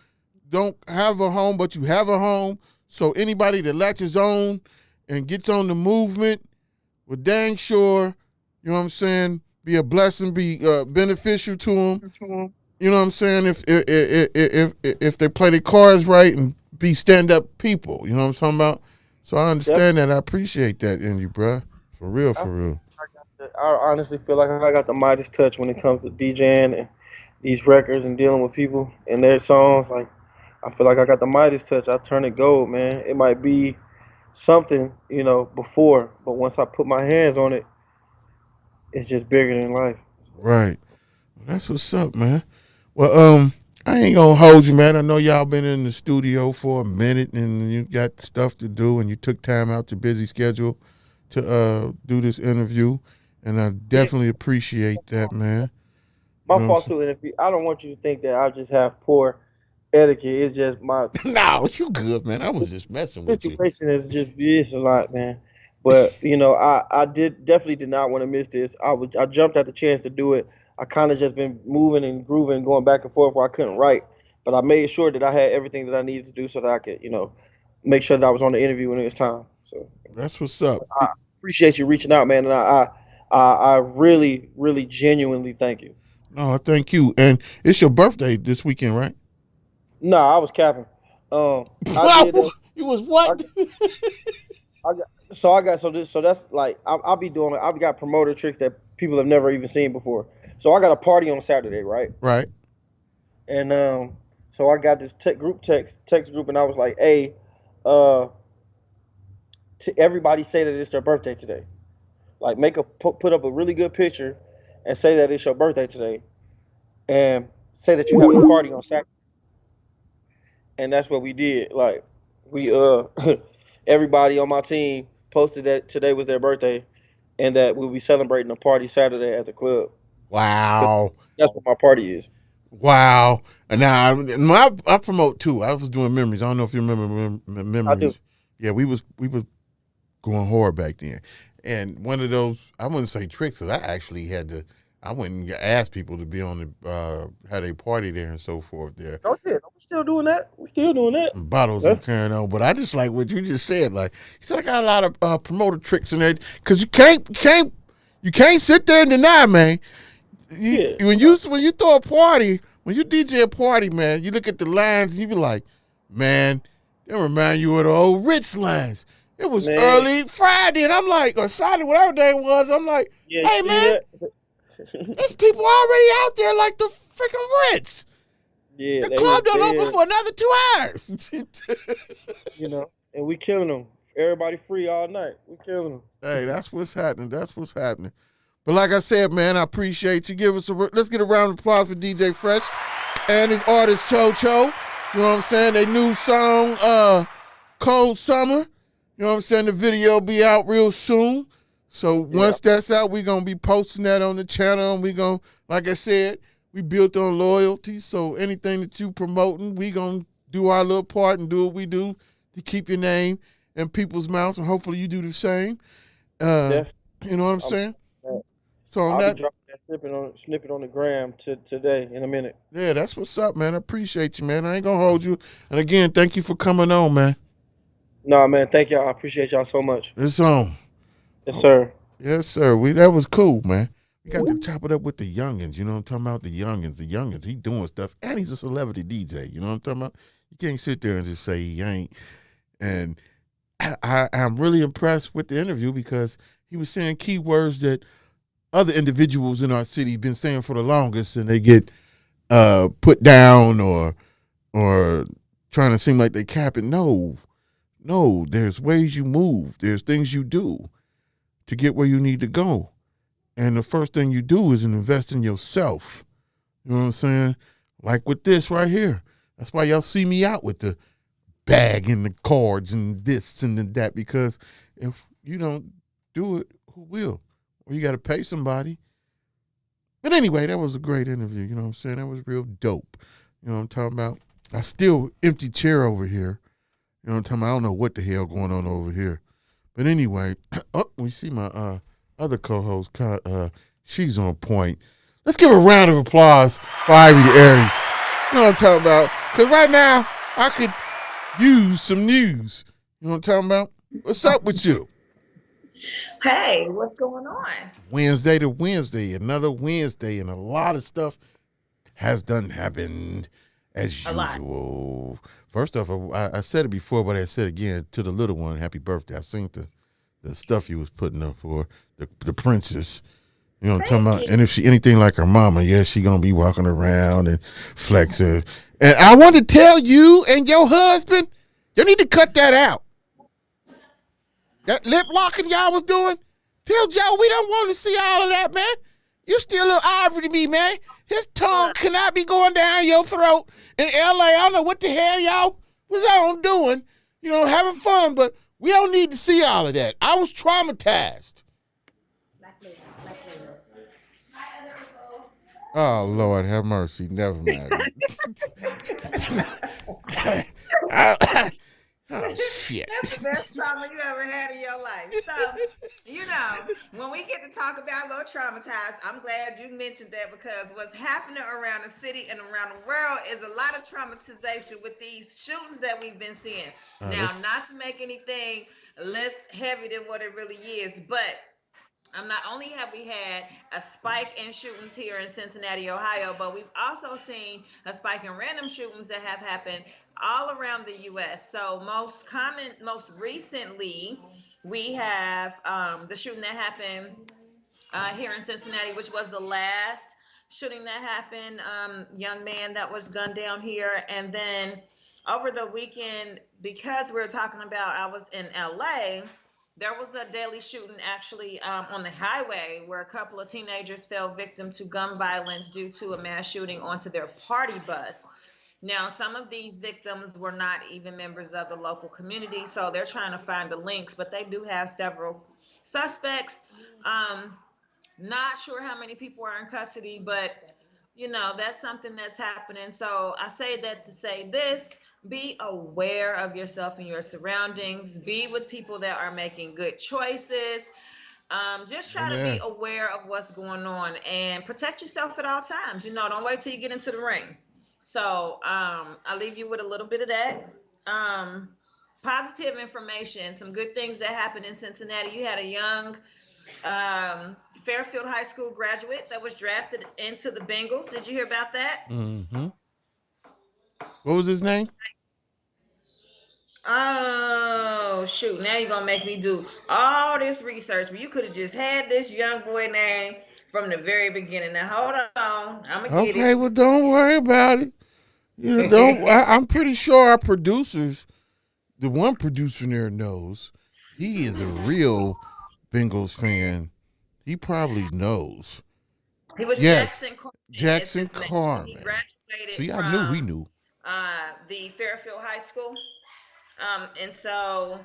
don't have a home, but you have a home. So anybody that latches on and gets on the movement, we're dang sure, you know what I'm saying, be a blessing, be beneficial to them. You know what I'm saying? If they play their cards right and be stand-up people, you know what I'm talking about? So I understand that. I appreciate that in you, bro. For real, for real. I honestly feel like I got the Midas touch when it comes to DJing and these records and dealing with people and their songs. Like, I feel like I got the Midas touch. I turn it gold, man. It might be something, before, but once I put my hands on it, it's just bigger than life. Right. Well, that's what's up, man. Well, I ain't gonna hold you, man. I know y'all been in the studio for a minute and you got stuff to do, and you took time out your busy schedule to do this interview, and I definitely appreciate that, man. You My know what fault too. And I don't want you to think that I just have poor etiquette. It's just my I'm saying? No, you good, man. I was just messing with you. situation is just it's a lot, man. But I definitely did not want to miss this. I jumped at the chance to do it. I kind of just been moving and grooving, going back and forth where I couldn't write. But I made sure that I had everything that I needed to do so that I could, make sure that I was on the interview when it was time. So That's what's up. I appreciate you reaching out, man, and I really, really, genuinely thank you. No, thank you. And it's your birthday this weekend, right? No, I was capping. I did. You was what? I got so that's like I'll be doing. I've got promoter tricks that people have never even seen before. So I got a party on Saturday, right? Right. And so I got this text group, and I was like, hey, uh, to everybody say that it's their birthday today. Like put up a really good picture, and say that it's your birthday today, and say that you have a party on Saturday. And that's what we did. Like we everybody on my team posted that today was their birthday, and that we'll be celebrating a party Saturday at the club. Wow. That's what my party is. Wow. And now I promote too. I was doing memories. I don't know if you remember memories. I do. Yeah, we was going hard back then. And one of those, I wouldn't say tricks, because I went and asked people to be on had a party there and so forth there. Oh yeah, we're still doing that. We're still doing that. And bottles and carrying on. But I just like what you just said. Like you said, I got a lot of promoter tricks in there, because you can't sit there and deny, man. When you throw a party, when you DJ a party, man, you look at the lines and you be like, man, they remind you of the old Rich lines. It was early Friday, and I'm like, or Saturday, whatever day it was. I'm like, hey man, there's people already out there like the freaking Ritz. Yeah, the club don't open for another 2 hours. And we killing them. Everybody free all night. We killing them. Hey, that's what's happening. That's what's happening. But like I said, man, I appreciate you. Let's get a round of applause for DJ Fresh and his artist Cho. You know what I'm saying? Their new song, Cold Summer. You know what I'm saying? The video be out real soon. So once that's out, we're going to be posting that on the channel. And we're going to, like I said, we built on loyalty. So anything that you promoting, we going to do our little part and do what we do to keep your name in people's mouths. And hopefully you do the same. You know what I'm saying? So on I'll be dropping that snippet on the gram today in a minute. Yeah, that's what's up, man. I appreciate you, man. I ain't going to hold you. And again, thank you for coming on, man. No, man. Thank y'all. I appreciate y'all so much. It's on. Yes, sir. Yes, sir. That was cool, man. We got to chop it up with the youngins. You know what I'm talking about? The youngins. He doing stuff. And he's a celebrity DJ. You know what I'm talking about? You can't sit there and just say he ain't. And I'm really impressed with the interview, because he was saying keywords that other individuals in our city been saying for the longest, and they get put down or trying to seem like they capping. No, there's ways you move. There's things you do to get where you need to go. And the first thing you do is invest in yourself. You know what I'm saying? Like with this right here. That's why y'all see me out with the bag and the cards and this and that, because if you don't do it, who will? Or you got to pay somebody. But anyway, that was a great interview. You know what I'm saying? That was real dope. You know what I'm talking about? I still empty chair over here. You know what I'm talking about? I don't know what the hell going on over here. But anyway, we see my other co-host. She's on point. Let's give a round of applause for Ivy the Aries. You know what I'm talking about? Because right now, I could use some news. You know what I'm talking about? What's up with you? Hey, what's going on? Wednesday to Wednesday, another Wednesday, and a lot of stuff has happened as usual. First off, I said it before, but I said it again to the little one, happy birthday. I seen the stuff you was putting up for the princess. You know what I'm talking about? And if she anything like her mama, yeah, she gonna be walking around and flexing. And I want to tell you and your husband, you need to cut that out. That lip locking y'all was doing, tell Joe we don't want to see all of that, man. You still a little ivory to me, man. His tongue cannot be going down your throat in LA. I don't know what the hell y'all was on doing, having fun, but we don't need to see all of that. I was traumatized. Oh, Lord, have mercy. Never mind. Oh, shit. That's the best trauma you ever had in your life. So, when we get to talk about little traumatized, I'm glad you mentioned that because what's happening around the city and around the world is a lot of traumatization with these shootings that we've been seeing. Now, not to make anything less heavy than what it really is, but not only have we had a spike in shootings here in Cincinnati, Ohio, but we've also seen a spike in random shootings that have happened all around the U.S. So most recently, we have the shooting that happened here in Cincinnati, which was the last shooting that happened. Young man that was gunned down here, and then over the weekend, because we're talking about, I was in L.A., there was a deadly shooting actually on the highway where a couple of teenagers fell victim to gun violence due to a mass shooting onto their party bus. Now, some of these victims were not even members of the local community, so they're trying to find the links, but they do have several suspects. Not sure how many people are in custody, but that's something that's happening. So I say that to say this: be aware of yourself and your surroundings. Be with people that are making good choices. Just try to be aware of what's going on and protect yourself at all times. Don't wait till you get into the ring. So I'll leave you with a little bit of that. Positive information, some good things that happened in Cincinnati. You had a young Fairfield High School graduate that was drafted into the Bengals. Did you hear about that? Mm-hmm. What was his name? Oh, shoot. Now you're going to make me do all this research. But you could have just had this young boy name from the very beginning. Now, hold on. I'm going to get it. Okay, well, don't worry about it. I'm pretty sure our producers, the one producer there knows. He is a real Bengals fan. He probably knows. He was Jackson Carman. Jackson Carman. He graduated See, from, I knew he knew. The Fairfield High School. And so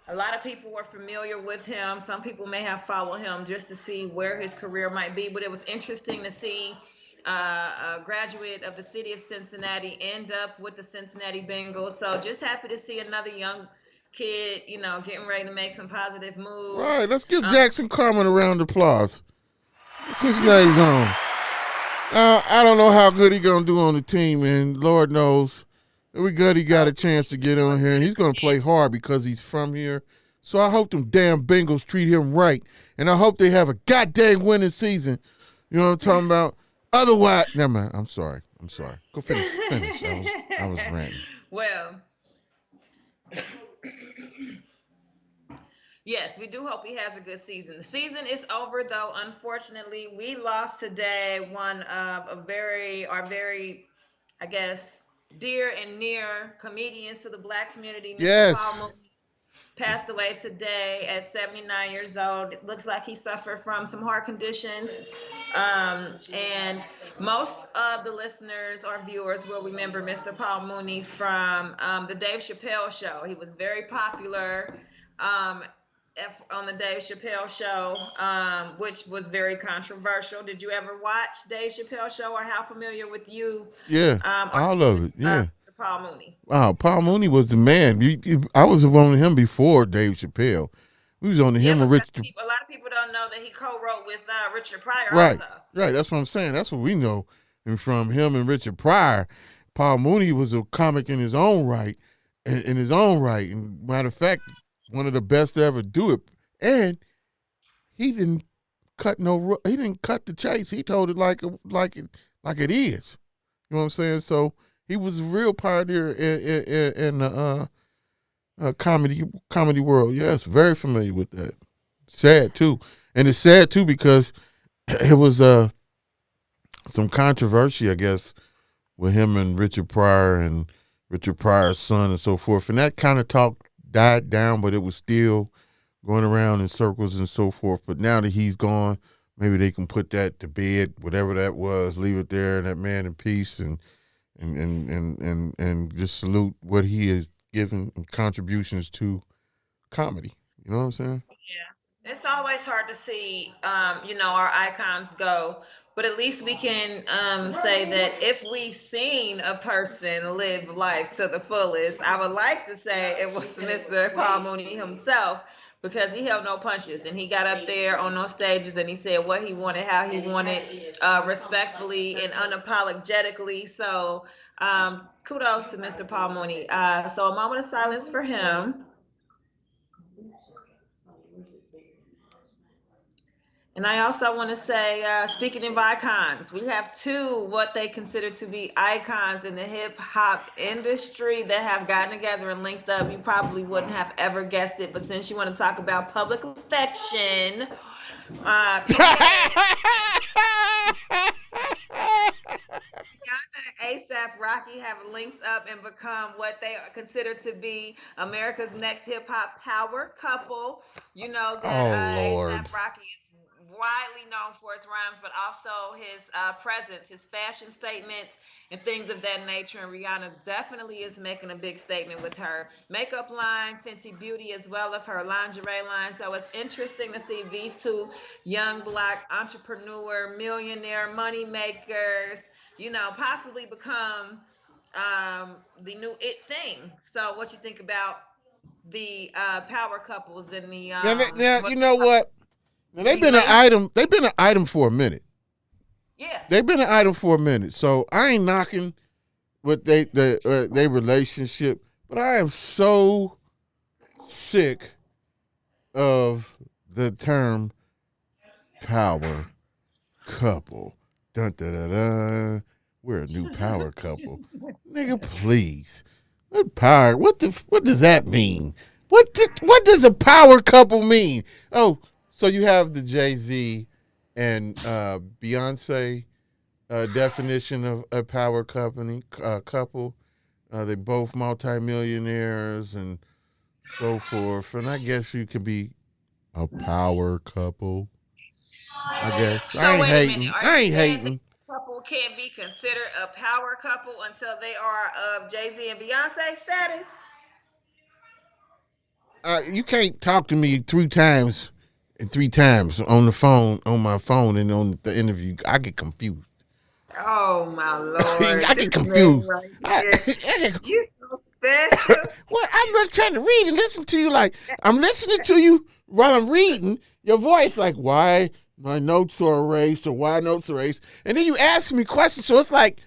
a lot of people were familiar with him. Some people may have followed him just to see where his career might be. But it was interesting to see a graduate of the city of Cincinnati end up with the Cincinnati Bengals. So just happy to see another young kid, getting ready to make some positive moves. Right, let's give Jackson Carman a round of applause. Cincinnati's on. I don't know how good he's going to do on the team, and Lord knows. We good he got a chance to get on here, and he's going to play hard because he's from here. So I hope them damn Bengals treat him right, and I hope they have a goddamn winning season. You know what I'm talking about? Otherwise, never mind. I'm sorry. Go finish. I was ranting. Well, yes, we do hope he has a good season. The season is over, though. Unfortunately, we lost today one of our very, I guess, dear and near comedians to the Black community. Mr. Paul Mooney passed away today at 79 years old. It looks like he suffered from some heart conditions. And most of the listeners or viewers will remember Mr. Paul Mooney from the Dave Chappelle Show. He was very popular on the Dave Chappelle Show, which was very controversial. Did you ever watch Dave Chappelle Show, or how familiar with you? Yeah, all of it. Yeah. Mr. Paul Mooney. Wow, Paul Mooney was the man. I was on him before Dave Chappelle. We was on him with Richard. A lot of people don't know that he co-wrote with Richard Pryor. Right, also. right. That's what I'm saying. That's what we know. And from him and Richard Pryor, Paul Mooney was a comic in his own right. And matter of fact, one of the best to ever do it. And he didn't cut the chase. He told it like it is. You know what I'm saying? So he was a real pioneer in the comedy world. Yes, very familiar with that. Sad too. And it's sad too because it was some controversy, I guess, with him and Richard Pryor and Richard Pryor's son and so forth. And that kind of talk died down, but it was still going around in circles and so forth. But now that he's gone, maybe they can put that to bed, whatever that was, leave it there, and that man in peace, and just salute what he has given contributions to comedy. You know what I'm saying? Yeah, it's always hard to see, our icons go, but at least we can say that if we've seen a person live life to the fullest, I would like to say it was Mr. Paul Mooney himself, because he held no punches and he got up there on those stages and he said what he wanted, how he wanted, respectfully and unapologetically. So kudos to Mr. Paul Mooney. So a moment of silence for him. And I also want to say, speaking of icons, we have two what they consider to be icons in the hip hop industry that have gotten together and linked up. You probably wouldn't have ever guessed it, but since you want to talk about public affection, ASAP Rocky have linked up and become what they consider to be America's next hip hop power couple. You know that Lord. ASAP Rocky is widely known for his rhymes, but also his presence, his fashion statements, and things of that nature. And Rihanna definitely is making a big statement with her makeup line, Fenty Beauty, as well as her lingerie line. So it's interesting to see these two young Black entrepreneur, millionaire, money makers, possibly become the new it thing. So what you think about the power couples and the now you know what? Now, they've been an item for a minute. Yeah. They've been an item for a minute. So I ain't knocking with they relationship, but I am so sick of the term power couple. Dun, dun, dun, dun. We're a new power couple. Nigga, please. What power? What does that mean? What does a power couple mean? Oh, so you have the Jay-Z and Beyonce definition of a power couple. They both multimillionaires and so forth. And I guess you could be a power couple. I guess. So I ain't wait a hating. minute. I ain't hating. Couple can't be considered a power couple until they are of Jay-Z and Beyonce status? You can't talk to me three times on the phone, on my phone, and on the interview. I get confused. Oh my Lord! I get confused. You so special. Well, I'm not trying to read and listen to you. Like I'm listening to you while I'm reading. Your voice, like why my notes are erased or why notes are erased, and then you ask me questions. So it's like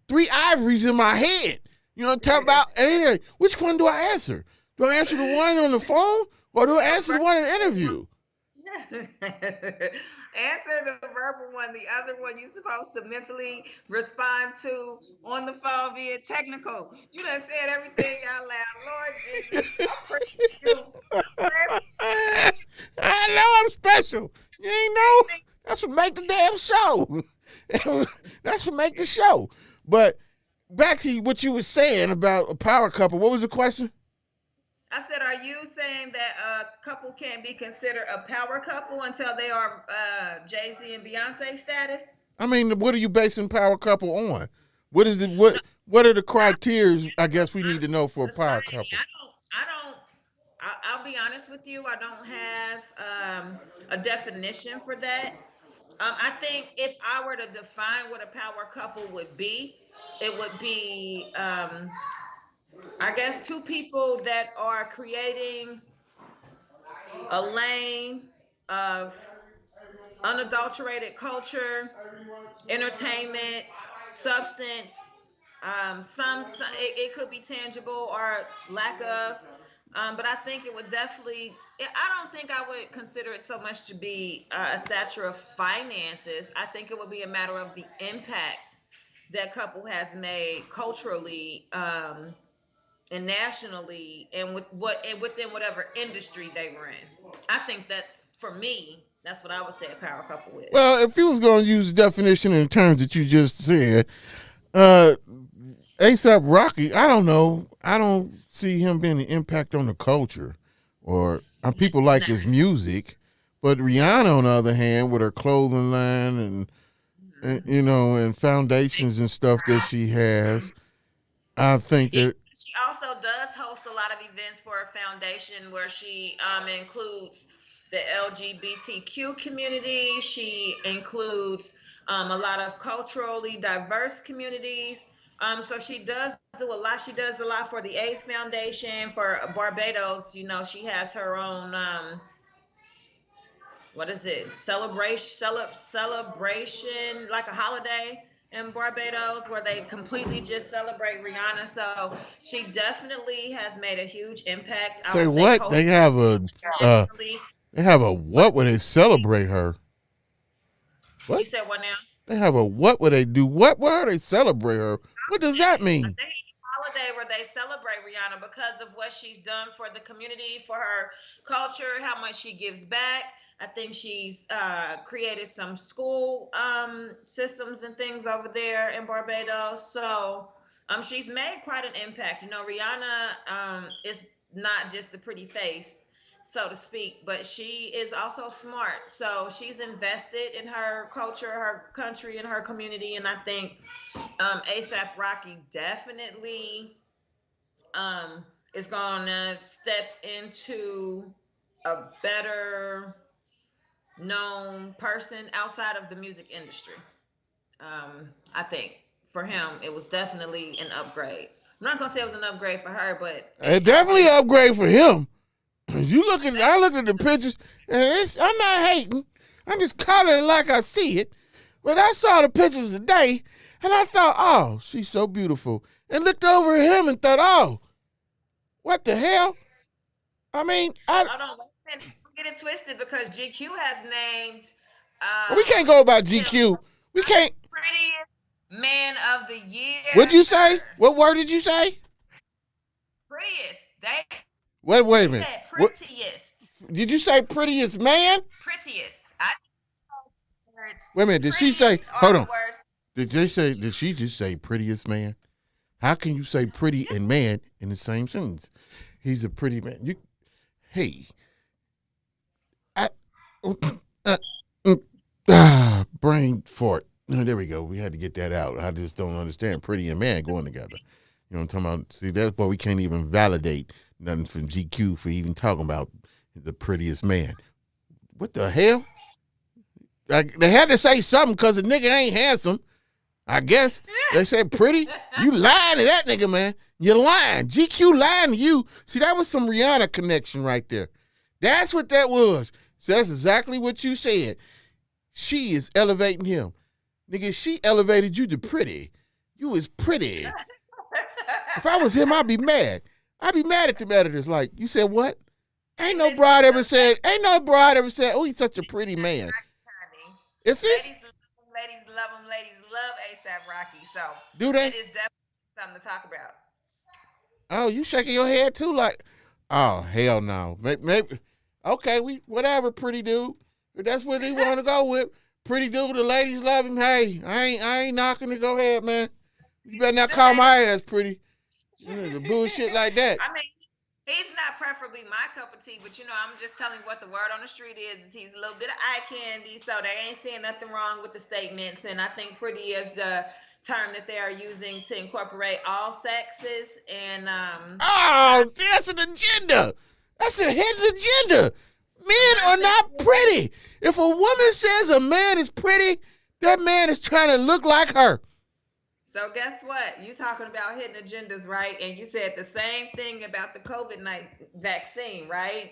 three ivories in my head. You know what I'm talking about? And which one do I answer? Do I answer the one on the phone or do I answer the one in the interview? Answer the verbal one. The other one you're supposed to mentally respond to on the phone being technical. You done said everything out loud. Lord Jesus, I praise you. I know I'm special. You ain't know? That's what make the damn show. That's what make the show. But back to what you were saying about a power couple. What was the question? I said, are you saying that a couple can't be considered a power couple until they are Jay-Z and Beyonce status? I mean, what are you basing power couple on? What is what are the criteria I guess we need to know for a power couple? I'll be honest with you. I don't have a definition for that. I think if I were to define what a power couple would be, it would be I guess two people that are creating a lane of unadulterated culture, entertainment, substance. It could be tangible or lack of, but I think it would definitely. I don't think I would consider it so much to be a stature of finances. I think it would be a matter of the impact that couple has made culturally. And nationally, and within whatever industry they were in. I think that for me, that's what I would say a power couple is. Well, if you was going to use the definition in terms that you just said, ASAP Rocky, I don't know. I don't see him being an impact on the culture, or people like his music, But Rihanna, on the other hand, with her clothing line and and foundations and stuff that she has, I think that She also does host a lot of events for her foundation where she includes the LGBTQ community. She includes a lot of culturally diverse communities. So she does do a lot. She does a lot for the AIDS Foundation, for Barbados. She has her own what is it? Celebration, like a holiday in Barbados where they completely just celebrate Rihanna. So she definitely has made a huge impact. I say would say what they have internationally. they have a what where they celebrate her. You What said what now? they have a what where they do what where they celebrate her? What does that mean? They holiday where they celebrate Rihanna because of what she's done for the community, for her culture, how much she gives back. I think she's created some school systems and things over there in Barbados. So she's made quite an impact. Rihanna is not just a pretty face, so to speak, but she is also smart. So she's invested in her culture, her country, and her community. And I think ASAP Rocky definitely is going to step into a better known person outside of the music industry. I think for him, it was definitely an upgrade. I'm not gonna say it was an upgrade for her, but It definitely an upgrade for him. I looked at the pictures, and I'm not hating. I'm just calling it like I see it. But I saw the pictures today, and I thought, oh, she's so beautiful. And looked over at him and thought, oh, what the hell? I mean, hold on, don't get it twisted because GQ has named. We can't go about GQ. We can't. Prettiest man of the year. What'd you say? What word did you say? Prettiest. Wait a minute. Said prettiest. Did you say prettiest man? Prettiest. Wait a minute. Did she say? Hold on. Did she just say prettiest man? How can you say pretty and man in the same sentence? He's a pretty man. Brain fart. There we go. We had to get that out. I just don't understand pretty and man going together. You know what I'm talking about? See, that's why we can't even validate nothing from GQ for even talking about the prettiest man. What the hell? They had to say something because the nigga ain't handsome. I guess they said pretty. You lying to that nigga, man. You're lying. GQ lying to you. See, that was some Rihanna connection right there. That's what that was. So that's exactly what you said. She is elevating him. Nigga, she elevated you to pretty. You was pretty. If I was him, I'd be mad. I'd be mad at the editors. Like, you said what? Ain't no bride ever said, oh, he's such a pretty man. If it's ladies love him, ladies love ASAP Rocky. So do they? It is definitely something to talk about. Oh, you shaking your head too? Like, oh, hell no. Maybe okay, whatever, pretty dude. If that's what they want to go with. Pretty dude, the ladies love him. Hey, I ain't knocking it. Go ahead, man. You better not call my ass pretty. The bullshit like that. I mean, he's not preferably my cup of tea, but I'm just telling you what the word on the street is he's a little bit of eye candy, so they ain't saying nothing wrong with the statements. And I think pretty is a term that they are using to incorporate all sexes. And see, that's an agenda. That's a hidden agenda. Men are not pretty. If a woman says a man is pretty, that man is trying to look like her. So guess what? You talking about hidden agendas, right? And you said the same thing about the COVID-19 vaccine, right?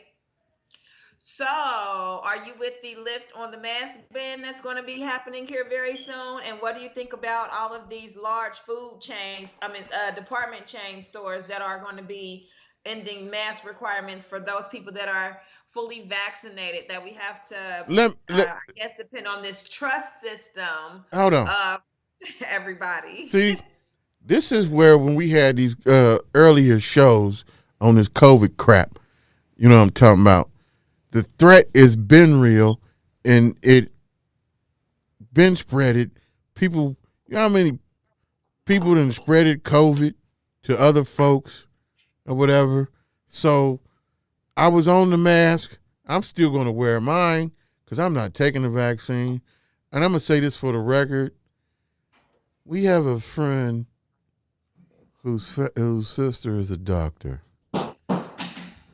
So are you with the lift on the mask ban that's going to be happening here very soon? And what do you think about all of these large food chains, department chain stores that are going to be ending mask requirements for those people that are fully vaccinated, that we have to, I guess, depend on this trust system. Hold on. Everybody. See, this is where when we had these earlier shows on this COVID crap, you know what I'm talking about. The threat has been real, and it been spreaded. People, you know how many people done spreaded COVID to other folks or whatever. So I was on the mask. I'm still going to wear mine. because I'm not taking the vaccine. And I'm going to say this for the record. We have a friend whose sister is a doctor.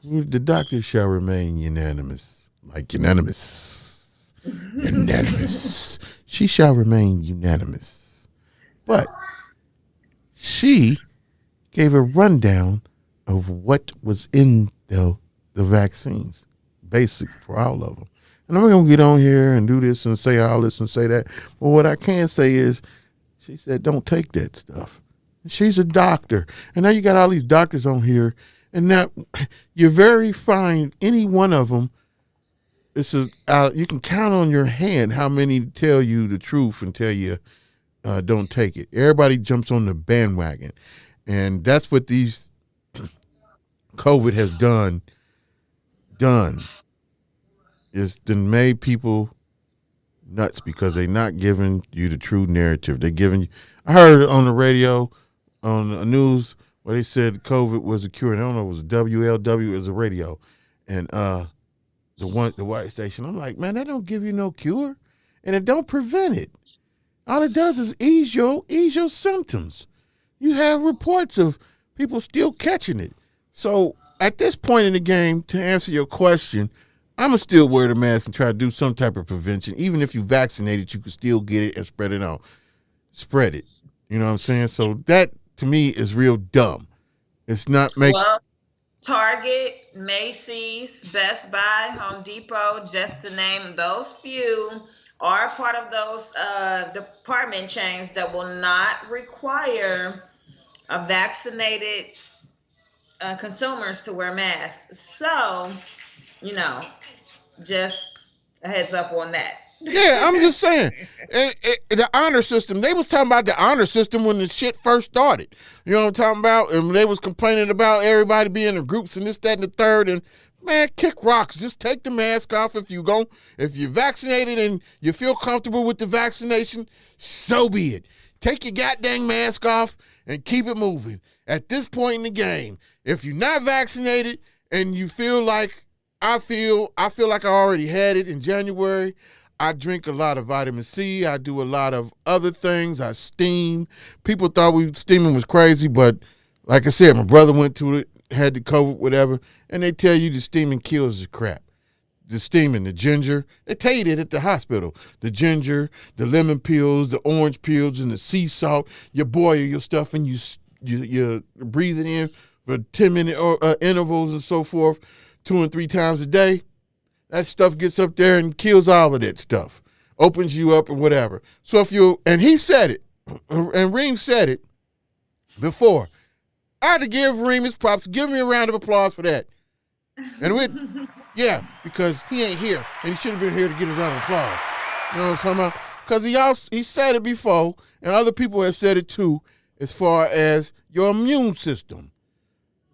The doctor shall remain unanimous. Like unanimous. Unanimous. She shall remain unanimous. But she gave a rundown of what was in the vaccines, basic for all of them. And I'm going to get on here and do this and say all this and say that. But what I can say is, she said, don't take that stuff. She's a doctor. And now you got all these doctors on here. And now you're very fine. Any one of them, you can count on your hand how many tell you the truth and tell you don't take it. Everybody jumps on the bandwagon. And that's what these COVID has done is then made people nuts because they're not giving you the true narrative. They're giving you. I heard it on the radio, on the news, where they said COVID was a cure. And I don't know, it was WLW, it was a radio, and the white station. I'm like, man, that don't give you no cure, and it don't prevent it. All it does is ease your symptoms. You have reports of people still catching it. So at this point in the game, to answer your question, I'm going to still wear the mask and try to do some type of prevention. Even if you vaccinated, you can still get it and spread it out. Spread it. You know what I'm saying? So that, to me, is real dumb. It's not making... Well, Target, Macy's, Best Buy, Home Depot, just to name those few, are part of those department chains that will not require a vaccinated consumers to wear masks. So, just a heads up on that. Yeah, I'm just saying. The honor system, they was talking about the honor system when the shit first started. You know what I'm talking about? And they was complaining about everybody being in groups and this, that, and the third. And, man, kick rocks. Just take the mask off if you're vaccinated and you feel comfortable with the vaccination, so be it. Take your goddamn mask off and keep it moving. At this point in the game, if you're not vaccinated and you feel like I feel like I already had it in January, I drink a lot of vitamin C. I do a lot of other things. I steam. People thought steaming was crazy, but like I said, my brother went to it, had the COVID, whatever, and they tell you the steaming kills the crap. The steaming, the ginger, they tell you that at the hospital. The ginger, the lemon peels, the orange peels, and the sea salt. You boil your stuff and you breathe it in for 10-minute intervals and so forth, 2 and 3 times a day. That stuff gets up there and kills all of that stuff, opens you up and whatever. So and he said it, and Reem said it before. I had to give Reem his props. Give me a round of applause for that. And because he ain't here, and he should have been here to get a round of applause. You know what I'm talking about? Because he said it before, and other people have said it too, as far as your immune system.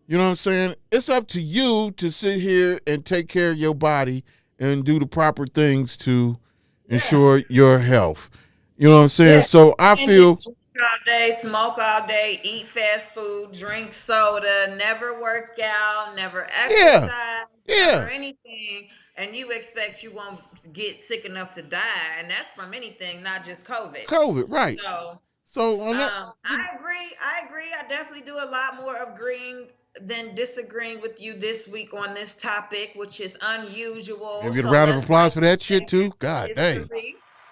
You know what I'm saying? It's up to you to sit here and take care of your body and do the proper things to ensure your health. You know what I'm saying? Yeah. So I feel... Drink all day, smoke all day, eat fast food, drink soda, never work out, never exercise, never anything, and you expect you won't get sick enough to die, and that's from anything, not just COVID. COVID, right. So I agree. I definitely do a lot more of agreeing than disagreeing with you this week on this topic, which is unusual. Give you a round of applause for that shit too. God dang.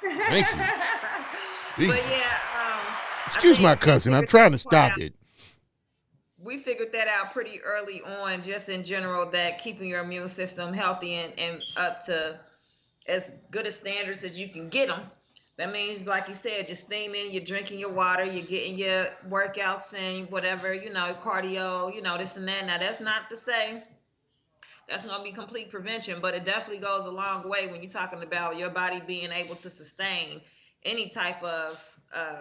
Thank you. But yeah, excuse my cousin. I'm trying to stop it. We figured that out pretty early on, just in general, that keeping your immune system healthy and up to as good a standards as you can get them. That means, like you said, you're steaming, you're drinking your water, you're getting your workouts in, whatever, cardio, this and that. Now, that's not to say that's going to be complete prevention, but it definitely goes a long way when you're talking about your body being able to sustain any type of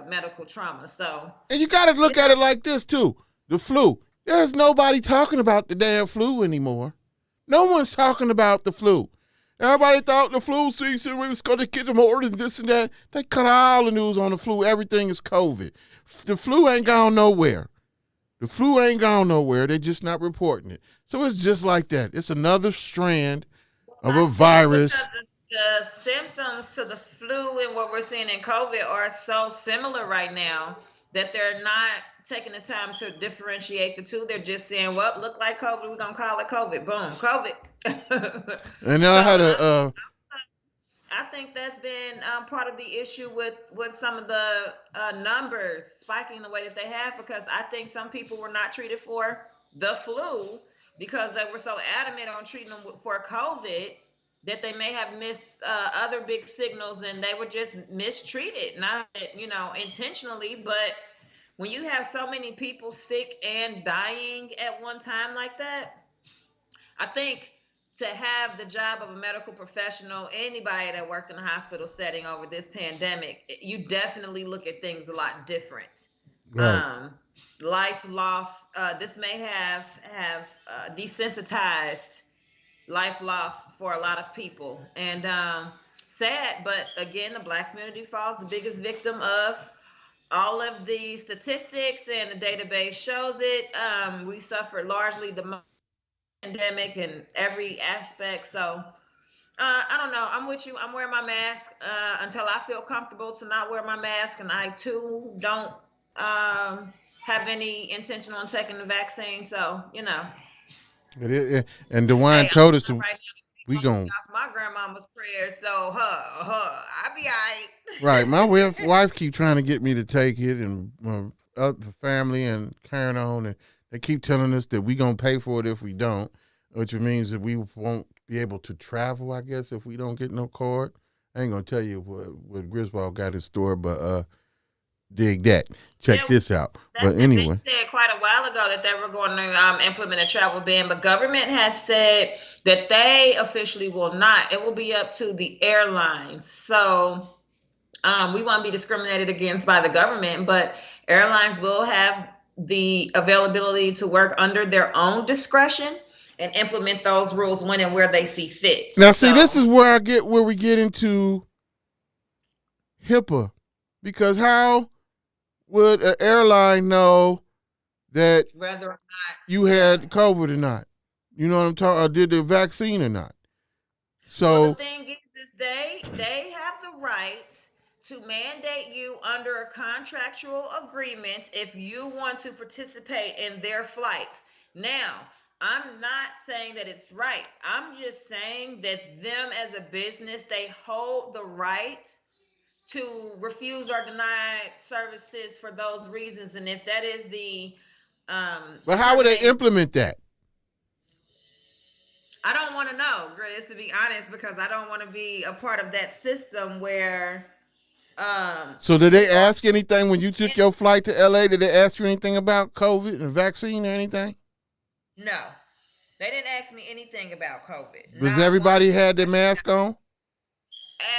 medical trauma. And you got to look at it like this, too. The flu. There's nobody talking about the damn flu anymore. No one's talking about the flu. Everybody thought the flu season, we was going to get them orders and this and that. They cut all the news on the flu. Everything is COVID. The flu ain't gone nowhere. They're just not reporting it. So it's just like that. It's another strand of a virus. The the symptoms to the flu and what we're seeing in COVID are so similar right now that they're not taking the time to differentiate the two. They're just saying, well, look like COVID, we're going to call it COVID. Boom, COVID. And I had a I think that's been part of the issue with some of the numbers spiking the way that they have, because I think some people were not treated for the flu because they were so adamant on treating them for COVID that they may have missed other big signals, and they were just mistreated, not intentionally, but when you have so many people sick and dying at one time like that, I think to have the job of a medical professional, anybody that worked in a hospital setting over this pandemic, you definitely look at things a lot different. right. Life loss, this may have desensitized life lost for a lot of people, and sad, but again, the Black community falls the biggest victim of all of the statistics, and the database shows it. We suffered largely the pandemic in every aspect. So I don't know. I'm with you. I'm wearing my mask until I feel comfortable to not wear my mask, and I too don't have any intention on taking the vaccine. So And DeWine hey, told us I'm right now we gon' off my grandmama's prayers. So I'll be all right. right. My wife keep trying to get me to take it, and the family and carrying on, and they keep telling us that we gonna pay for it if we don't, which means that we won't be able to travel, I guess, if we don't get no card. I ain't gonna tell you what Griswold got in store, but dig that. Check this out. But anyway, they said quite a while ago that they were going to implement a travel ban, but government has said that they officially will not. It will be up to the airlines. So we won't be discriminated against by the government, but airlines will have the availability to work under their own discretion and implement those rules when and where they see fit. Now, see, this is where we get into HIPAA, because how would an airline know that whether or not you had COVID or not? You know what I'm talking? Or did the vaccine or not? So well, the thing is they have the right to mandate you under a contractual agreement if you want to participate in their flights. Now, I'm not saying that it's right. I'm just saying that them as a business, they hold the right to refuse or deny services for those reasons. And if that is the but how would they implement that? I don't want to know, Grizz, to be honest, because I don't want to be a part of that system where so did they ask anything when you took your flight to LA? Did they ask you anything about COVID and vaccine or anything? No, they didn't ask me anything about COVID. Because everybody had their mask on?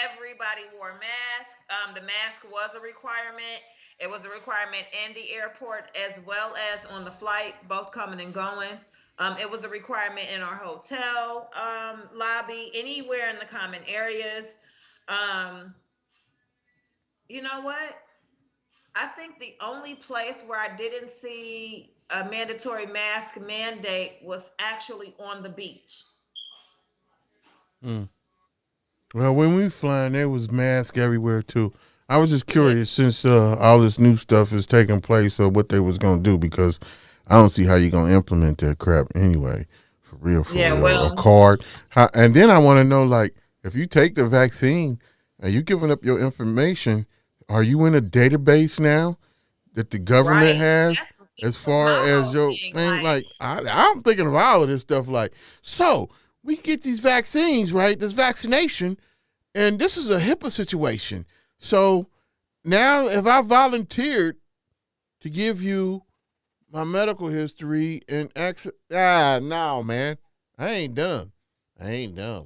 Everybody wore a mask. The mask was a requirement. It was a requirement in the airport as well as on the flight, both coming and going. It was a requirement in our hotel lobby, anywhere in the common areas. You know what? I think the only place where I didn't see a mandatory mask mandate was actually on the beach. Well, when we flying, there was masks everywhere too. I was just curious since all this new stuff is taking place of what they was gonna do, because I don't see how you're gonna implement that crap anyway. For real. Well, a card. And then I want to know, like, if you take the vaccine and you giving up your information, are you in a database now that the government has as far as your thing? Like, I'm thinking of all of this stuff. Like, so we get these vaccines, right? This vaccination, and this is a HIPAA situation. So now, if I volunteered to give you my medical history and no, man, I ain't done. Yeah.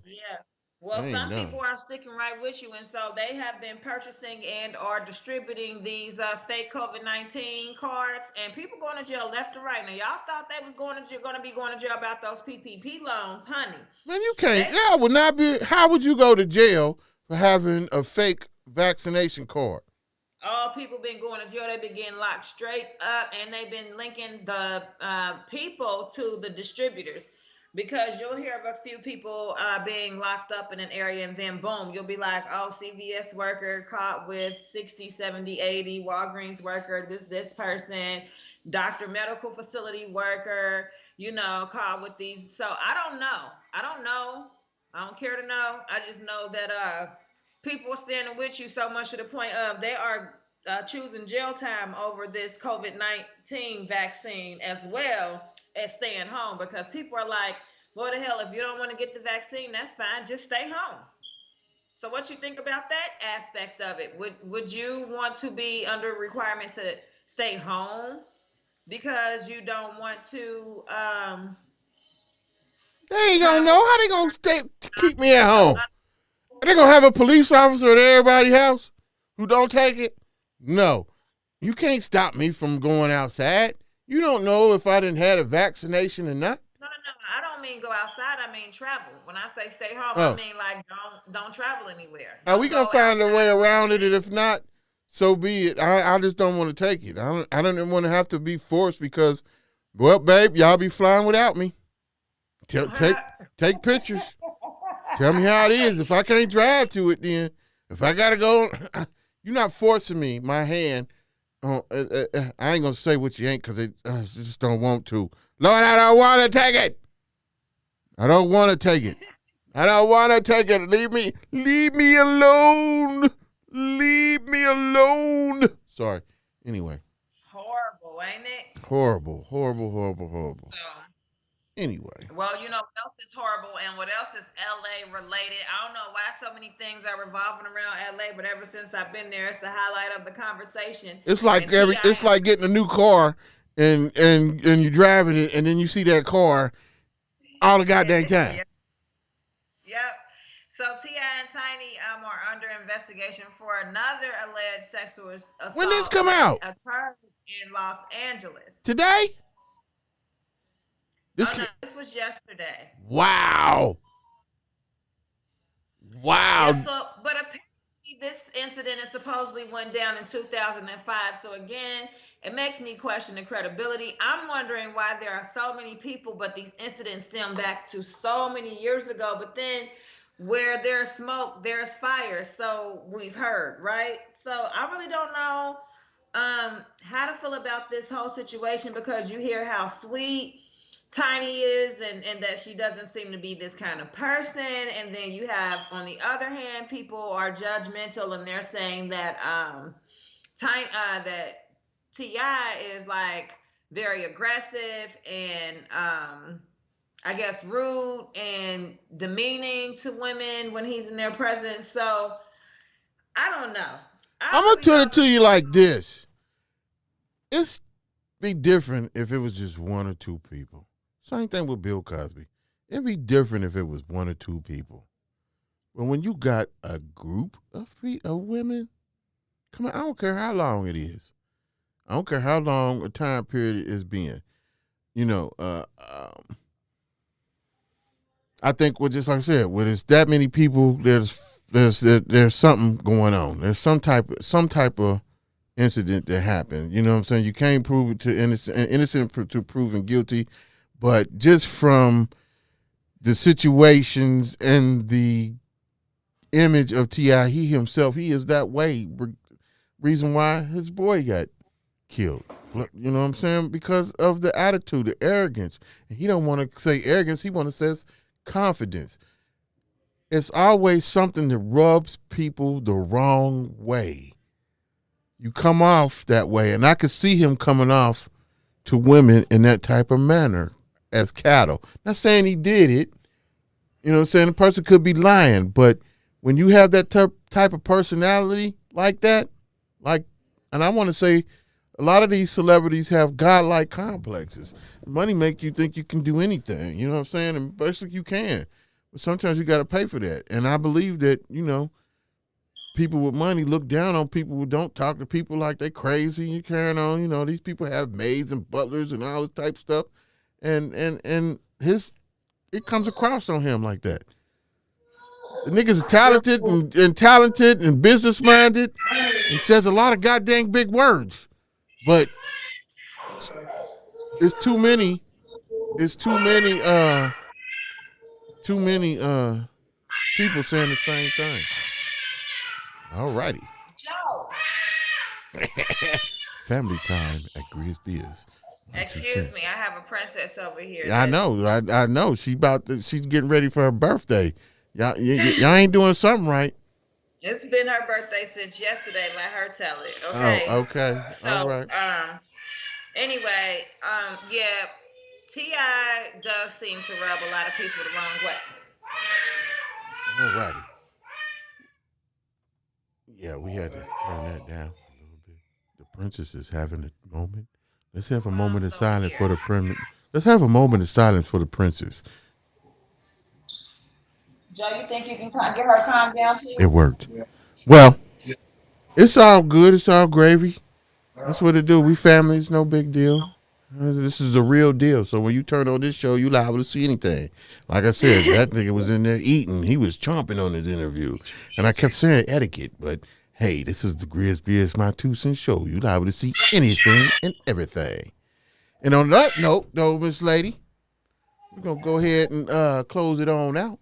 Well, some people are sticking right with you, and so they have been purchasing and are distributing these fake COVID-19 cards, and people going to jail left and right. Now, y'all thought they was going to be going to jail about those PPP loans, honey. Man, you can't. That would not be. How would you go to jail for having a fake vaccination card? All people been going to jail. They've been getting locked straight up, and they've been linking the people to the distributors. because you'll hear of a few people being locked up in an area, and then boom, you'll be like, oh, CVS worker caught with 60, 70, 80, Walgreens worker, this person, doctor, medical facility worker, caught with these. So I don't know. I don't care to know. I just know that people are standing with you so much to the point of they are choosing jail time over this COVID-19 vaccine as well as staying home, because people are like, "Go to hell, if you don't want to get the vaccine, that's fine. Just stay home." So, what you think about that aspect of it? Would you want to be under requirement to stay home because you don't want to? They ain't gonna know how they gonna keep me at home. Are they gonna have a police officer at everybody's house who don't take it? No. You can't stop me from going outside. You don't know if I didn't had a vaccination or not. No. I don't mean go outside. I mean travel. When I say stay home, I mean like don't travel anywhere. Are we gonna find a way around it? And if not, so be it. I just don't want to take it. I don't want to have to be forced because, well, babe, y'all be flying without me. Take pictures. Tell me how it is. If I can't drive to it, then if I gotta go, you're not forcing me. My hand. I ain't gonna say what you ain't because I just don't want to. Lord, I don't want to take it. I don't want to take it. I don't want to take it. Leave me alone. Leave me alone. Sorry. Anyway. Horrible, ain't it? Horrible. So. Anyway. Well, you know what else is horrible and what else is LA related? I don't know why so many things are revolving around LA, but ever since I've been there, it's the highlight of the conversation. It's like it's like getting a new car and you're driving it and then you see that car all the goddamn time. Yep. So T.I. and Tiny are under investigation for another alleged sexual assault. When this come out? Occurred in Los Angeles. Today? This was yesterday. Wow. Yeah, but apparently this incident is supposedly went down in 2005. So again, it makes me question the credibility. I'm wondering why there are so many people, but these incidents stem back to so many years ago. But then where there's smoke, there's fire. So we've heard, right? So I really don't know how to feel about this whole situation, because you hear how sweet Tiny is and that she doesn't seem to be this kind of person, and then you have, on the other hand, people are judgmental and they're saying that that T.I. is like very aggressive and I guess rude and demeaning to women when he's in their presence. So I don't know. I'm gonna tell it to you like this. It's be different if it was just one or two people. Same thing with Bill Cosby. It'd be different if it was one or two people. But when you got a group of women, come on, I don't care how long it is. I don't care how long a time period it's been. You know, I think, well, just like I said, when it's that many people, there's something going on. There's some type of incident that happened. You know what I'm saying? You can't prove it to innocent to proven guilty. But just from the situations and the image of T.I., he himself, he is that way. Reason why his boy got killed. You know what I'm saying? Because of the attitude, the arrogance. And he don't want to say arrogance. He want to say confidence. It's always something that rubs people the wrong way. You come off that way. And I could see him coming off to women in that type of manner. As cattle. Not saying he did it. You know what I'm saying? The person could be lying. But when you have that type of personality like that, and I want to say a lot of these celebrities have godlike complexes. Money make you think you can do anything. You know what I'm saying? And basically you can. But sometimes you got to pay for that. And I believe that, you know, people with money look down on people who don't talk to people like they crazy. You carrying on. You know, these people have maids and butlers and all this type of stuff. And it comes across on him like that. The nigga's talented and business minded and says a lot of goddamn big words, but it's too many too many people saying the same thing. All righty. Joe. Family time at GRIZZBIZME2SENSE. Excuse me, I have a princess over here. Yeah, I know. I know. She's getting ready for her birthday. Y'all ain't doing something right. It's been her birthday since yesterday. Let her tell it. Okay. Oh, okay. So, all right. Anyway, yeah, T.I. does seem to rub a lot of people the wrong way. All righty. Yeah, we had to turn that down a little bit. The princess is having a moment. Let's have a moment of silence for the princess. Let's have a moment of silence for the princess. Joe, you think you can get her calm down, please? It worked. Well, it's all good. It's all gravy. That's what it do. We family. It's no big deal. This is a real deal. So when you turn on this show, you liable to see anything. Like I said, that nigga was in there eating. He was chomping on his interview. And I kept saying etiquette, but hey, this is the GRIZZBIZME2SENSE Show. You liable to see anything and everything. And on that note, though, Miss Lady, we're going to go ahead and close it on out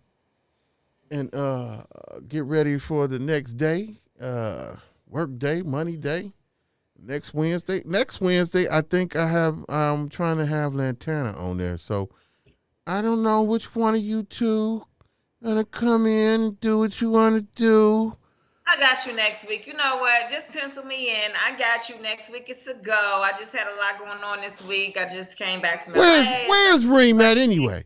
and get ready for the next day, work day, money day. Next Wednesday, I think I'm trying to have Lantana on there. So I don't know which one of you two gonna come in and do what you want to do. I got you next week. You know what? Just pencil me in. I got you next week. It's a go. I just had a lot going on this week. I just came back from Where's Reem at anyway?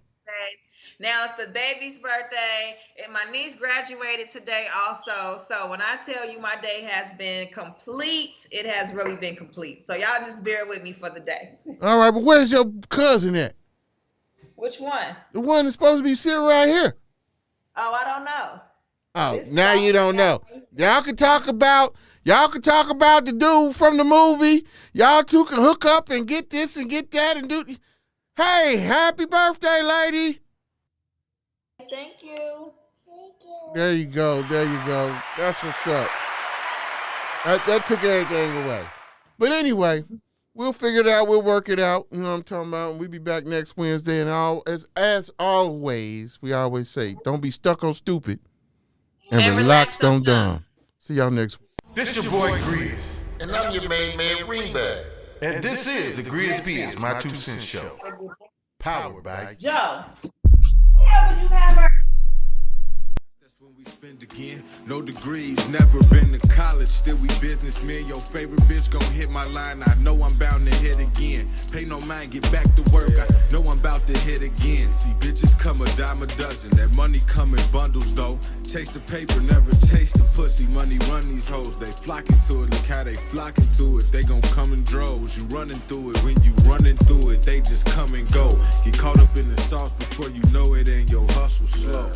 Now it's the baby's birthday, and my niece graduated today also. So when I tell you my day has been complete, it has really been complete. So y'all just bear with me for the day. All right, but where's your cousin at? Which one? The one that's supposed to be sitting right here. Oh, I don't know. Oh, now you don't know. Y'all can talk about the dude from the movie. Y'all two can hook up and get this and get that and do. Hey, happy birthday, lady. Thank you. There you go. That's what's up. That took everything away. But anyway, we'll figure it out. We'll work it out. You know what I'm talking about? We'll be back next Wednesday. And as always, we always say, don't be stuck on stupid and relax on dumb. See y'all next week. This your boy Grizz. And I'm your main man, Ringbag. And this is the GRIZZBIZME2SENSE Show. Powered by Joe. How would you have her? That's when we spend again. No degrees, never been to college. Still we businessmen. Your favorite bitch gon' hit my line. I know I'm bound to hit again. Pay no mind, get back to work. I know I'm about to hit again. See bitches come a dime a dozen. That money come in bundles though. Chase the paper, never chase the pussy. Money run these hoes. They flocking to it. Look how they flocking to it. They gon' come in droves. You running through it. When you running through it, they just come and go. Get caught up in the sauce before you know it, and your hustle slow.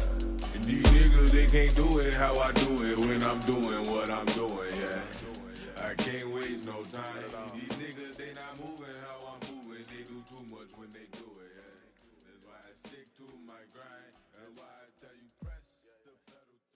And these niggas, they can't do it how I do it when I'm doing what I'm doing, yeah. I can't waste no time. These niggas, they not moving how